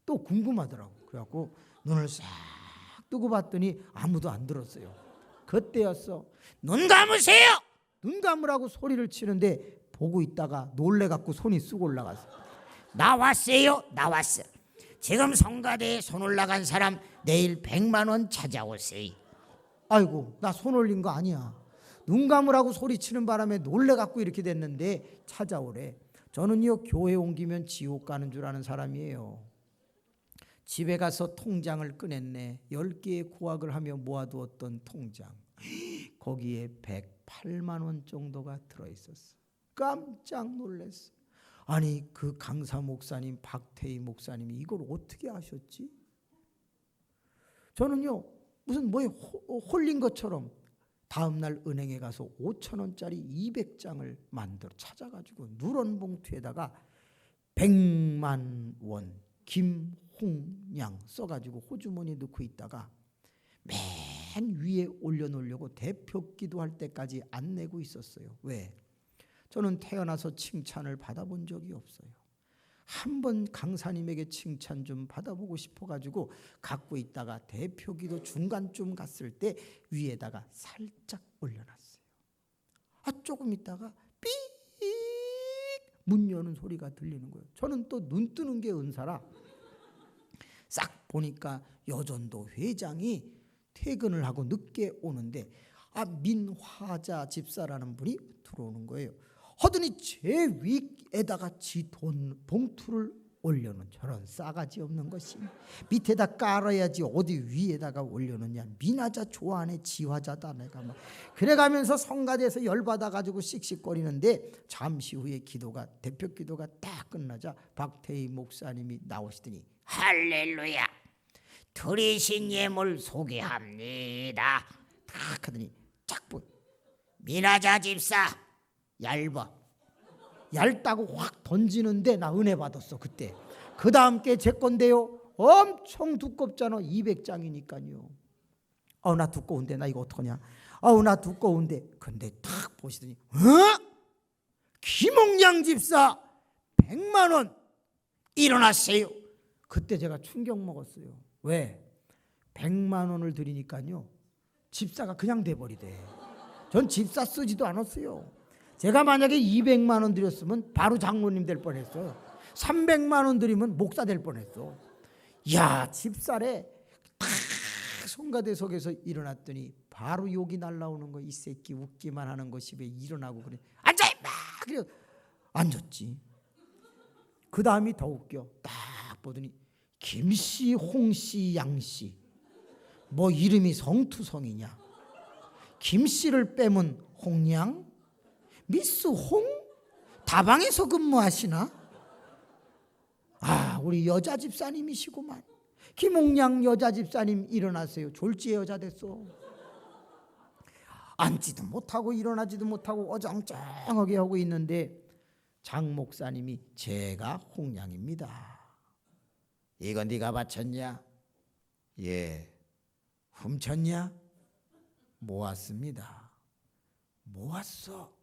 또 궁금하더라고. 그래갖고 눈을 싹 뜨고 봤더니 아무도 안 들었어요. 그때였어. 눈 감으세요. 눈 감으라고 소리를 치는데 보고 있다가 놀래갖고 손이 쑥 올라갔어. 나왔어요. 나왔어. 지금 성가대에 손 올라간 사람 내일 100만 원 찾아오세요. 아이고 나 손 올린 거 아니야. 눈 감으라고 소리치는 바람에 놀래갖고 이렇게 됐는데 찾아오래. 저는요 교회 옮기면 지옥 가는 줄 아는 사람이에요. 집에 가서 통장을 꺼냈네. 10개의 구악을 하며 모아두었던 통장. 거기에 108만 원 정도가 들어있었어. 깜짝 놀랐어. 아니 그 강사 목사님 박태희 목사님이 이걸 어떻게 아셨지? 저는요 무슨 뭐에 홀린 것처럼 다음날 은행에 가서 5,000원짜리 200장을 만들어 찾아가지고 누런 봉투에다가 100만 원 김홍양 써가지고 호주머니에 넣고 있다가 맨 위에 올려놓으려고 대표 기도할 때까지 안 내고 있었어요. 왜? 저는 태어나서 칭찬을 받아본 적이 없어요. 한번 강사님에게 칭찬 좀 받아보고 싶어가지고 갖고 있다가 대표 기도 중간쯤 갔을 때 위에다가 살짝 올려놨어요. 조금 있다가 삐 문 여는 소리가 들리는 거예요. 저는 또 눈 뜨는 게 은사라 싹 보니까 여전도 회장이 퇴근을 하고 늦게 오는데 민화자 집사라는 분이 들어오는 거예요. 하더니 제 위에다가 지 돈 봉투를 올려놓은 저런 싸가지 없는 것이 밑에다 깔아야지 어디 위에다가 올려놓냐. 민화자 좋아하네. 지화자다 내가 막 그래가면서 성가대에서 열받아가지고 씩씩거리는데 잠시 후에 기도가 대표 기도가 딱 끝나자 박태희 목사님이 나오시더니 할렐루야 드리신 예물 소개합니다. 딱 하더니 쫙 보 민화자 집사 얇아. 얇다고 확 던지는데 나 은혜 받았어 그때. 그 다음 게 제 건데요. 엄청 두껍잖아. 200장이니까요. 나 두꺼운데 나 이거 어떡하냐. 나 두꺼운데. 근데 딱 보시더니 김홍양 집사 100만 원 일어나세요. 그때 제가 충격 먹었어요. 왜? 100만 원을 드리니까요 집사가 그냥 돼버리대. 전 집사 쓰지도 않았어요. 제가 만약에 200만 원 드렸으면 바로 장로님 될 뻔했어요. 300만 원 드리면 목사 될 뻔했어. 야 집사래. 탁 성가대석에서 일어났더니 바로 욕이 날라오는 거. 이 새끼 웃기만 하는 것이 왜 일어나고 그래. 앉아 임마. 그래 앉았지. 그 다음이 더 웃겨. 딱 보더니 김씨, 홍씨, 양씨. 뭐 이름이 성투성이냐. 김씨를 빼면 홍양, 미스 홍? 다방에서 근무하시나? 우리 여자 집사님이시구만. 김옥량 여자 집사님 일어나세요. 졸지의 여자 됐어. 앉지도 못하고 일어나지도 못하고 어정쩡하게 하고 있는데 장 목사님이 제가 홍량입니다. 이거 네가 바쳤냐? 예. 훔쳤냐? 모았습니다. 모았어.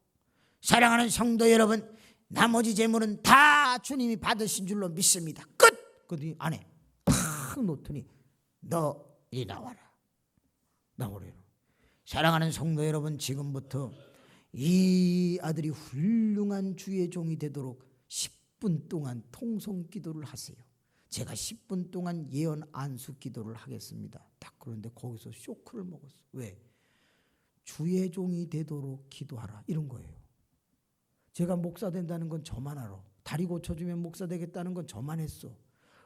사랑하는 성도 여러분, 나머지 재물은 다 주님이 받으신 줄로 믿습니다. 끝! 그 안에 탁 놓더니 너 이리 나와라. 나오래요. 사랑하는 성도 여러분, 지금부터 이 아들이 훌륭한 주의 종이 되도록 10분 동안 통성 기도를 하세요. 제가 10분 동안 예언 안수 기도를 하겠습니다. 딱 그런데 거기서 쇼크를 먹었어. 왜? 주의 종이 되도록 기도하라 이런 거예요. 제가 목사 된다는 건 저만 알아. 다리 고쳐주면 목사 되겠다는 건 저만 했어.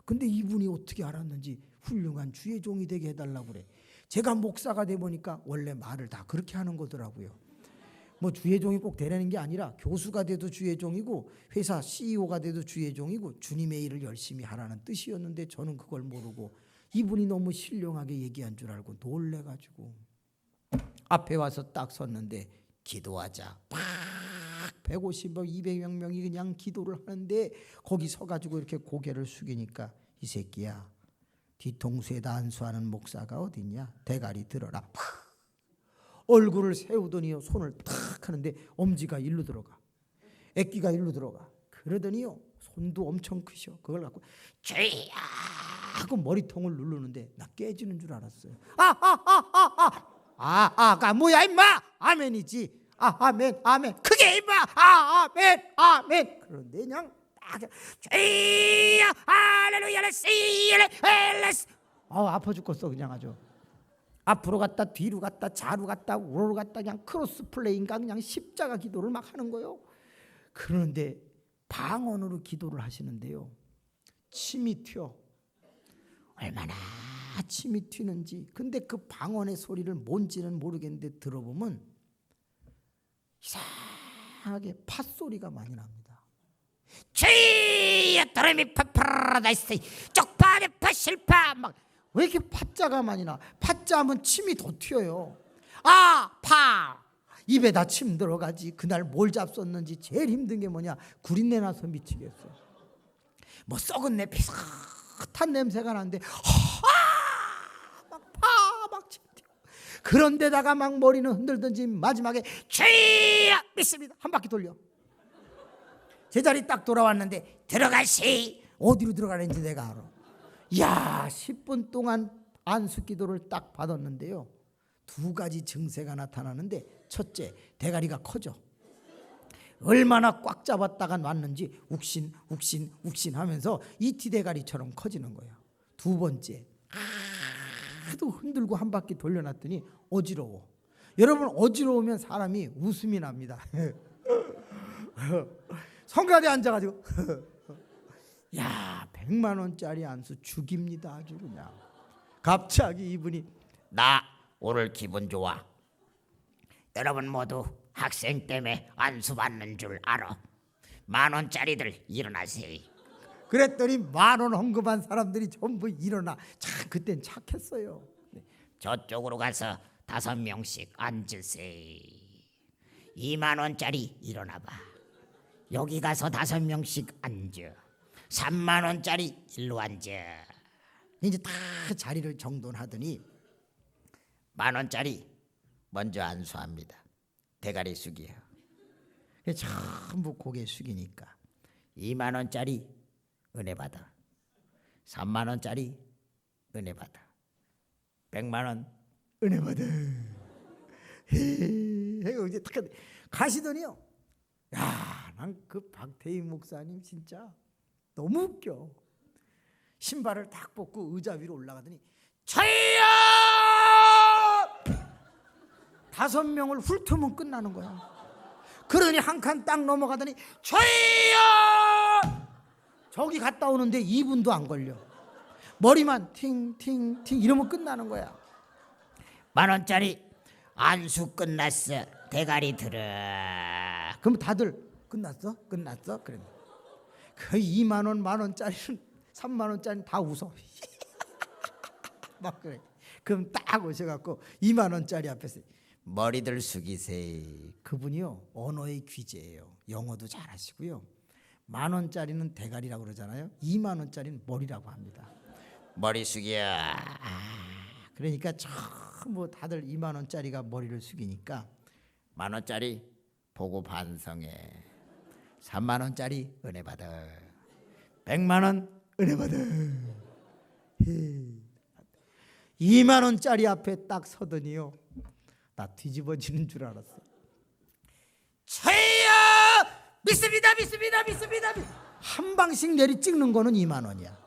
근데 이분이 어떻게 알았는지 훌륭한 주의 종이 되게 해달라고 그래. 제가 목사가 돼 보니까 원래 말을 다 그렇게 하는 거더라고요. 뭐 주의 종이 꼭 되라는 게 아니라 교수가 돼도 주의 종이고 회사 CEO가 돼도 주의 종이고 주님의 일을 열심히 하라는 뜻이었는데 저는 그걸 모르고 이분이 너무 신령하게 얘기한 줄 알고 놀래가지고 앞에 와서 딱 섰는데 기도하자. 팍 150명 200명이 그냥 기도를 하는데 거기 서가지고 이렇게 고개를 숙이니까 이 새끼야, 뒤통수에다 안수하는 목사가 어딨냐? 대가리 들어라. 팍 얼굴을 세우더니요, 손을 탁 하는데 엄지가 일로 들어가, 애기가 일로 들어가. 그러더니요, 손도 엄청 크셔. 그걸 갖고 쥐야 하고 머리통을 누르는데 나 깨지는 줄 알았어요. 아가 뭐야 임마? 아멘이지. 아멘 아멘 크게 임마. 아멘 아멘. 그런데 그냥 딱 쥐야 할렐루야 레시레레스. 아파 죽겠어 그냥. 아주 앞으로 갔다 뒤로 갔다 좌로 갔다 우로로 갔다 그냥 크로스 플레이인가 그냥 십자가 기도를 막 하는 거예요. 그런데 방언으로 기도를 하시는데요, 침이 튀어. 얼마나 침이 튀는지. 근데 그 방언의 소리를 뭔지는 모르겠는데 들어보면 이상하게 팥소리가 많이 납니다. 주여 드레미 파파라다이스 쪽파네 파실파 막. 왜 이렇게 파자가 많이 나? 파자 하면 침이 더 튀어요. 파 입에다 침 들어가지. 그날 뭘 잡섰는지 제일 힘든 게 뭐냐? 구린내 나서 미치겠어. 뭐 썩은 내 비슷한 냄새가 나는데 막 침 튀어. 그런데다가 막 머리는 흔들든지 마지막에 주여 믿습니다 한 바퀴 돌려. 제자리 딱 돌아왔는데 들어가시. 어디로 들어가는지 내가 알아. 야, 10분 동안 안수 기도를 딱 받았는데요, 두 가지 증세가 나타나는데, 첫째, 대가리가 커져. 얼마나 꽉 잡았다가 놨는지 욱신 하면서 이티 대가리처럼 커지는 거예요. 두 번째, 하도 흔들고 한 바퀴 돌려놨더니 어지러워. 여러분, 어지러우면 사람이 웃음이 납니다. 성가대 앉아가지고 야, 100만 원짜리 안수 죽입니다. 아주 그냥. 갑자기 이분이 나 오늘 기분 좋아. 여러분 모두 학생 때문에 안수 받는 줄 알아. 10,000원짜리들 일어나세요. 그랬더니 10,000원 헌금한 사람들이 전부 일어나. 참 그땐 착했어요. 저쪽으로 가서 5명씩 앉으세요. 20,000원짜리 일어나봐. 여기 가서 5명씩 앉아. 30,000원짜리 일로 앉아. 이제 다 자리를 정돈하더니 10,000원짜리 먼저 안수합니다. 대가리 숙여. 전부 고개 숙이니까 20,000원짜리 은혜 받아. 30,000원짜리 은혜 받아. 100,000원 은혜 받아. 이제 딱 가시더니요, 야, 난 그 박태희 목사님 진짜 너무 웃겨. 신발을 딱 벗고 의자 위로 올라가더니 저요 5명을 훑으면 끝나는 거야. 그러니 한 칸 딱 넘어가더니 저요 저기 갔다 오는데 2분도 안 걸려. 머리만 팅팅팅 이러면 끝나는 거야. 10,000원짜리 안수 끝났어. 대가리 들어. 그럼 다들 끝났어? 그래. 그 20,000원 10,000원짜리는 3만 원짜리 다 웃어. 막 그래. 그럼 딱 오셔갖고 2만 원짜리 앞에서 머리들 숙이세요. 그분이요 언어의 귀재예요. 영어도 잘하시고요. 만 원짜리는 대가리라고 그러잖아요. 2만 원짜리는 머리라고 합니다. 머리 숙여. 그러니까 전부 다들 2만 원짜리가 머리를 숙이니까 만 원짜리 보고 반성해. 3만 원짜리 은혜 받아. 100만 원 은혜 받아. 2만 원짜리 앞에 딱 서더니요 나 뒤집어지는 줄 알았어. 저예요. 믿습니다. 한 방씩 내리 찍는 거는 2만 원이야.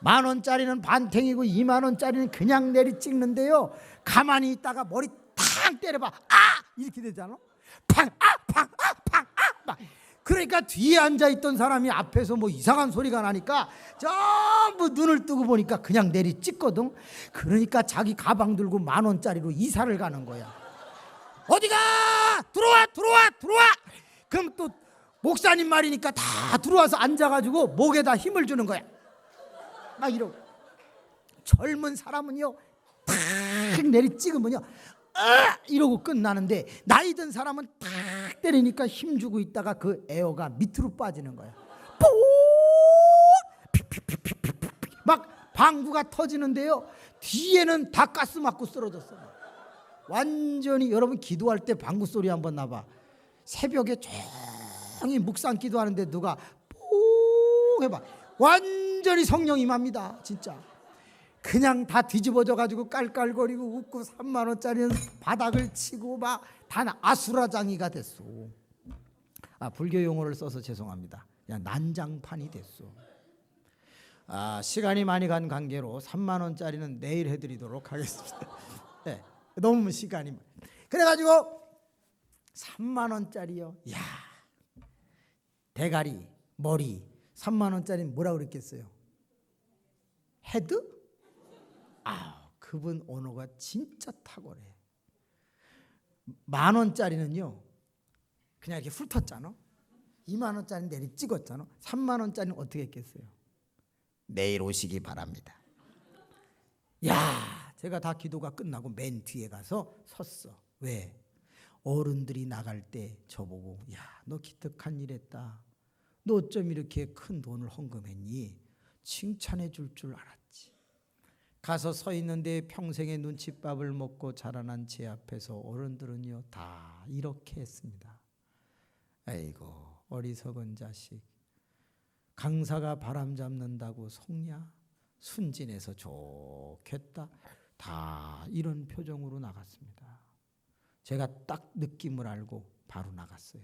만 원짜리는 반탱이고 2만 원짜리는 그냥 내리 찍는데요. 가만히 있다가 머리 탕 때려봐. 이렇게 되잖아. 팡 막. 그러니까 뒤에 앉아있던 사람이 앞에서 뭐 이상한 소리가 나니까 전부 눈을 뜨고 보니까 그냥 내리 찍거든. 그러니까 자기 가방 들고 만 원짜리로 이사를 가는 거야. 어디가? 들어와. 그럼 또 목사님 말이니까 다 들어와서 앉아가지고 목에다 힘을 주는 거야. 막 이러고. 젊은 사람은요 탁 내리 찍으면요 이러고 끝나는데 나이 든 사람은 탁 때리니까 힘주고 있다가 그 에어가 밑으로 빠지는 거야. 막 방구가 터지는데요 뒤에는 다 가스 맞고 쓰러졌어. 완전히 여러분 기도할 때 방구 소리 한번 나봐. 새벽에 조용히 묵상 기도하는데 누가 뽕 해봐. 완전히 성령 임합니다. 진짜 그냥 다 뒤집어져 가지고 깔깔거리고 웃고 3만 원짜리는 바닥을 치고 막 다 아수라장이가 됐어. 불교 용어를 써서 죄송합니다. 그냥 난장판이 됐어. 시간이 많이 간 관계로 3만 원짜리는 내일 해드리도록 하겠습니다. 네, 너무 시간이 그래가지고 3만 원짜리요. 야 대가리 머리 3만 원짜리는 뭐라 그랬겠어요? 헤드? 그분 언어가 진짜 탁월해. 만 원짜리는요 그냥 이렇게 훑었잖아. 2만 원짜리는 내리 찍었잖아. 3만 원짜리는 어떻게 했겠어요? 내일 오시기 바랍니다. 야, 제가 다 기도가 끝나고 맨 뒤에 가서 섰어. 왜? 어른들이 나갈 때 저보고 야, 너 기특한 일 했다. 너 어쩜 이렇게 큰 돈을 헌금했니? 칭찬해 줄 알았지. 가서 서 있는데 평생의 눈칫밥을 먹고 자라난 제 앞에서 어른들은요 다 이렇게 했습니다. 아이고 어리석은 자식. 강사가 바람 잡는다고 속냐? 순진해서 좋겠다. 다 이런 표정으로 나갔습니다. 제가 딱 느낌을 알고 바로 나갔어요.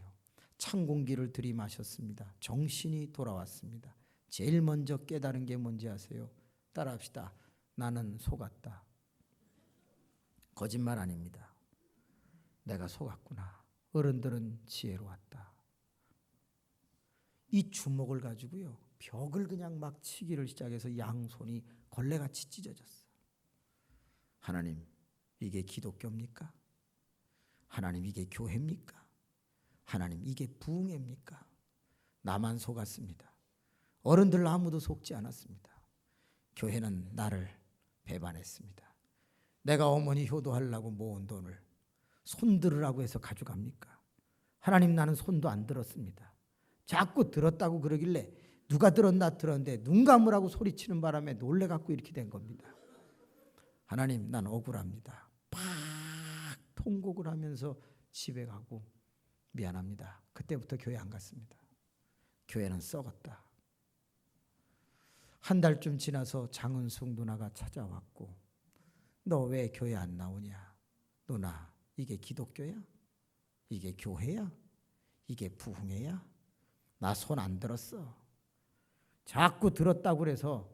찬 공기를 들이마셨습니다. 정신이 돌아왔습니다. 제일 먼저 깨달은 게 뭔지 아세요? 따라합시다. 나는 속았다. 거짓말 아닙니다. 내가 속았구나. 어른들은 지혜로웠다. 이 주먹을 가지고요 벽을 그냥 막 치기를 시작해서 양손이 걸레같이 찢어졌어. 하나님 이게 기독교입니까? 하나님 이게 교회입니까? 하나님 이게 부흥회입니까? 나만 속았습니다. 어른들 아무도 속지 않았습니다. 교회는 나를 배반했습니다. 내가 어머니 효도하려고 모은 돈을 손 들으라고 해서 가져갑니까? 하나님 나는 손도 안 들었습니다. 자꾸 들었다고 그러길래 누가 들었는데 눈 감으라고 소리치는 바람에 놀래갖고 이렇게 된 겁니다. 하나님 난 억울합니다. 팍 통곡을 하면서 집에 가고 미안합니다. 그때부터 교회 안 갔습니다. 교회는 썩었다. 한 달쯤 지나서 장은숙 누나가 찾아왔고 너 왜 교회 안 나오냐? 누나 이게 기독교야? 이게 교회야? 이게 부흥회야? 나 손 안 들었어. 자꾸 들었다고 그래서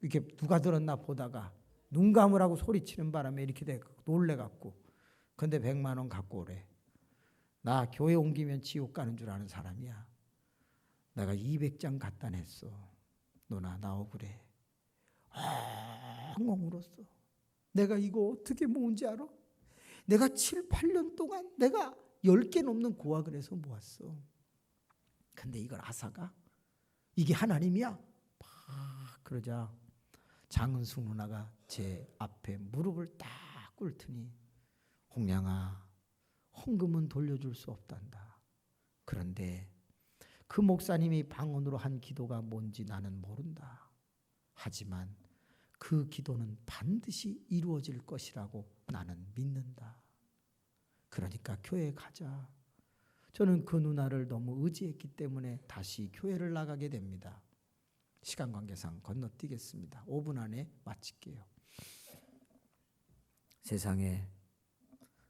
이렇게 누가 들었나 보다가 눈 감으라고 소리치는 바람에 이렇게 놀래갖고 근데 100만 원 갖고 오래. 나 교회 옮기면 지옥 가는 줄 아는 사람이야. 내가 200장 갖다 냈어. 누나 나 억울해. 엉엉 울었어. 내가 이거 어떻게 모은지 알아? 내가 7, 8년 동안 내가 10개 넘는 고학을 해서 모았어. 근데 이걸 아사가? 이게 하나님이야? 그러자 장은숙 누나가 제 앞에 무릎을 딱 꿇더니 홍량아, 헌금은 돌려줄 수 없단다. 그런데 그 목사님이 방언으로 한 기도가 뭔지 나는 모른다. 하지만 그 기도는 반드시 이루어질 것이라고 나는 믿는다. 그러니까 교회 가자. 저는 그 누나를 너무 의지했기 때문에 다시 교회를 나가게 됩니다. 시간 관계상 건너뛰겠습니다. 5분 안에 마칠게요. 세상에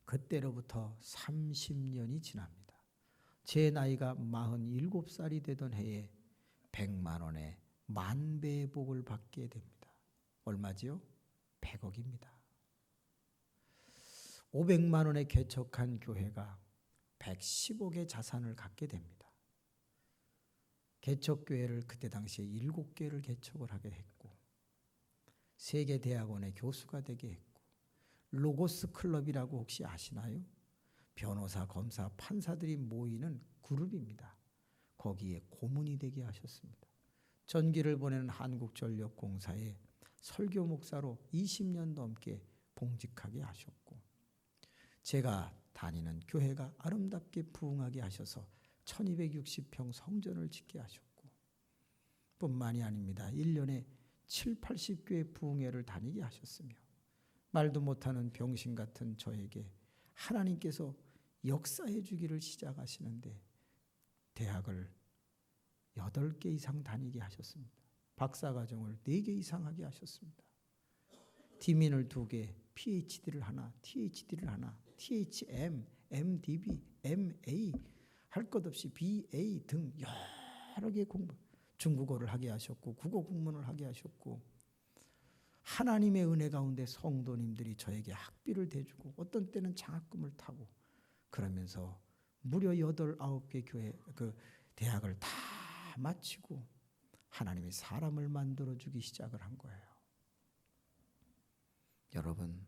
그때로부터 30년이 지납니다. 제 나이가 47살이 되던 해에 100만 원의 만배의 복을 받게 됩니다. 얼마지요? 100억입니다. 500만 원에 개척한 교회가 110억의 자산을 갖게 됩니다. 개척교회를 그때 당시에 7개를 개척을 하게 했고, 세계대학원의 교수가 되게 했고, 로고스 클럽이라고 혹시 아시나요? 변호사, 검사, 판사들이 모이는 그룹입니다. 거기에 고문이 되게 하셨습니다. 전기를 보내는 한국전력공사에 설교 목사로 20년 넘게 봉직하게 하셨고, 제가 다니는 교회가 아름답게 부흥하게 하셔서 1260평 성전을 짓게 하셨고, 뿐만이 아닙니다. 1년에 7, 80교회 부흥회를 다니게 하셨으며, 말도 못하는 병신 같은 저에게 하나님께서 역사해 주기를 시작하시는데 대학을 8개 이상 다니게 하셨습니다. 박사과정을 4개 이상 하게 하셨습니다. 디민을 2개, PhD를 하나, THD를 하나, THM, MDB, MA, 할 것 없이 BA 등 여러 개 공부, 중국어를 하게 하셨고 국어 국문을 하게 하셨고, 하나님의 은혜 가운데 성도님들이 저에게 학비를 대주고 어떤 때는 장학금을 타고, 그러면서 무려 8, 9개 교회 대학을 다 마치고 하나님이 사람을 만들어주기 시작을 한 거예요. 여러분,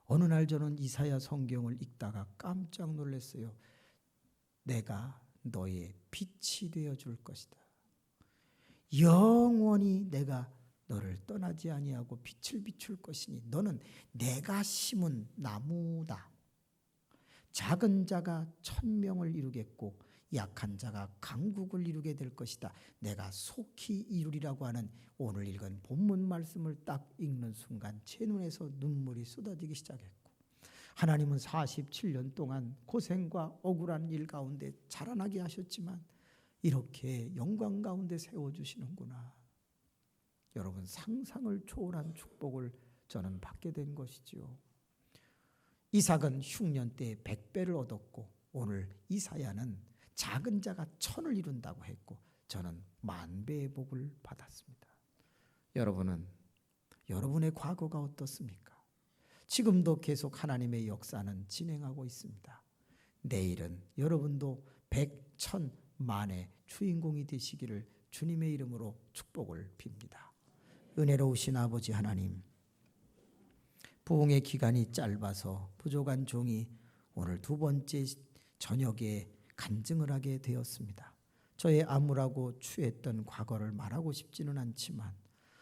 어느 날 저는 이사야 성경을 읽다가 깜짝 놀랐어요. 내가 너의 빛이 되어줄 것이다. 영원히 내가 너를 떠나지 아니하고 빛을 비출 것이니 너는 내가 심은 나무다. 작은 자가 1000명을 이루겠고 약한 자가 강국을 이루게 될 것이다. 내가 속히 이루리라고 하는 오늘 읽은 본문 말씀을 딱 읽는 순간 제 눈에서 눈물이 쏟아지기 시작했고, 하나님은 47년 동안 고생과 억울한 일 가운데 자라나게 하셨지만 이렇게 영광 가운데 세워주시는구나. 여러분, 상상을 초월한 축복을 저는 받게 된 것이지요. 이삭은 흉년 때에 100배를 얻었고, 오늘 이사야는 작은 자가 1000을 이룬다고 했고, 저는 10,000배의 복을 받았습니다. 여러분은 여러분의 과거가 어떻습니까? 지금도 계속 하나님의 역사는 진행하고 있습니다. 내일은 여러분도 100, 1000, 만의 주인공이 되시기를 주님의 이름으로 축복을 빕니다. 은혜로우신 아버지 하나님, 부흥의 기간이 짧아서 부족한 종이 오늘 2번째 저녁에 간증을 하게 되었습니다. 저의 암울하고 추했던 과거를 말하고 싶지는 않지만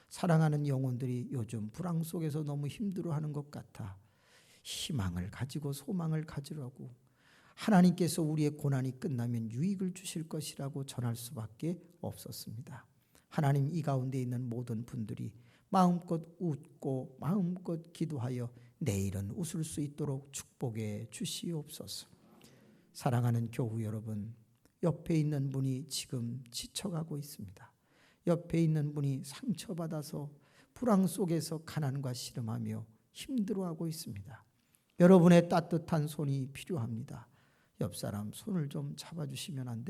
사랑하는 영혼들이 요즘 불황 속에서 너무 힘들어하는 것 같아 희망을 가지고 소망을 가지라고, 하나님께서 우리의 고난이 끝나면 유익을 주실 것이라고 전할 수밖에 없었습니다. 하나님, 이 가운데 있는 모든 분들이 마음껏 웃고 마음껏 기도하여 내일은 웃을 수 있도록 축복해 주시옵소서. 사랑하는 교우 여러분, 옆에 있는 분이 지금 지쳐가고 있습니다. 옆에 있는 분이 상처받아서 불황 속에서 가난과 씨름하며 힘들어하고 있습니다. 여러분의 따뜻한 손이 필요합니다. 옆 사람 손을 좀 잡아주시면 안 될까요?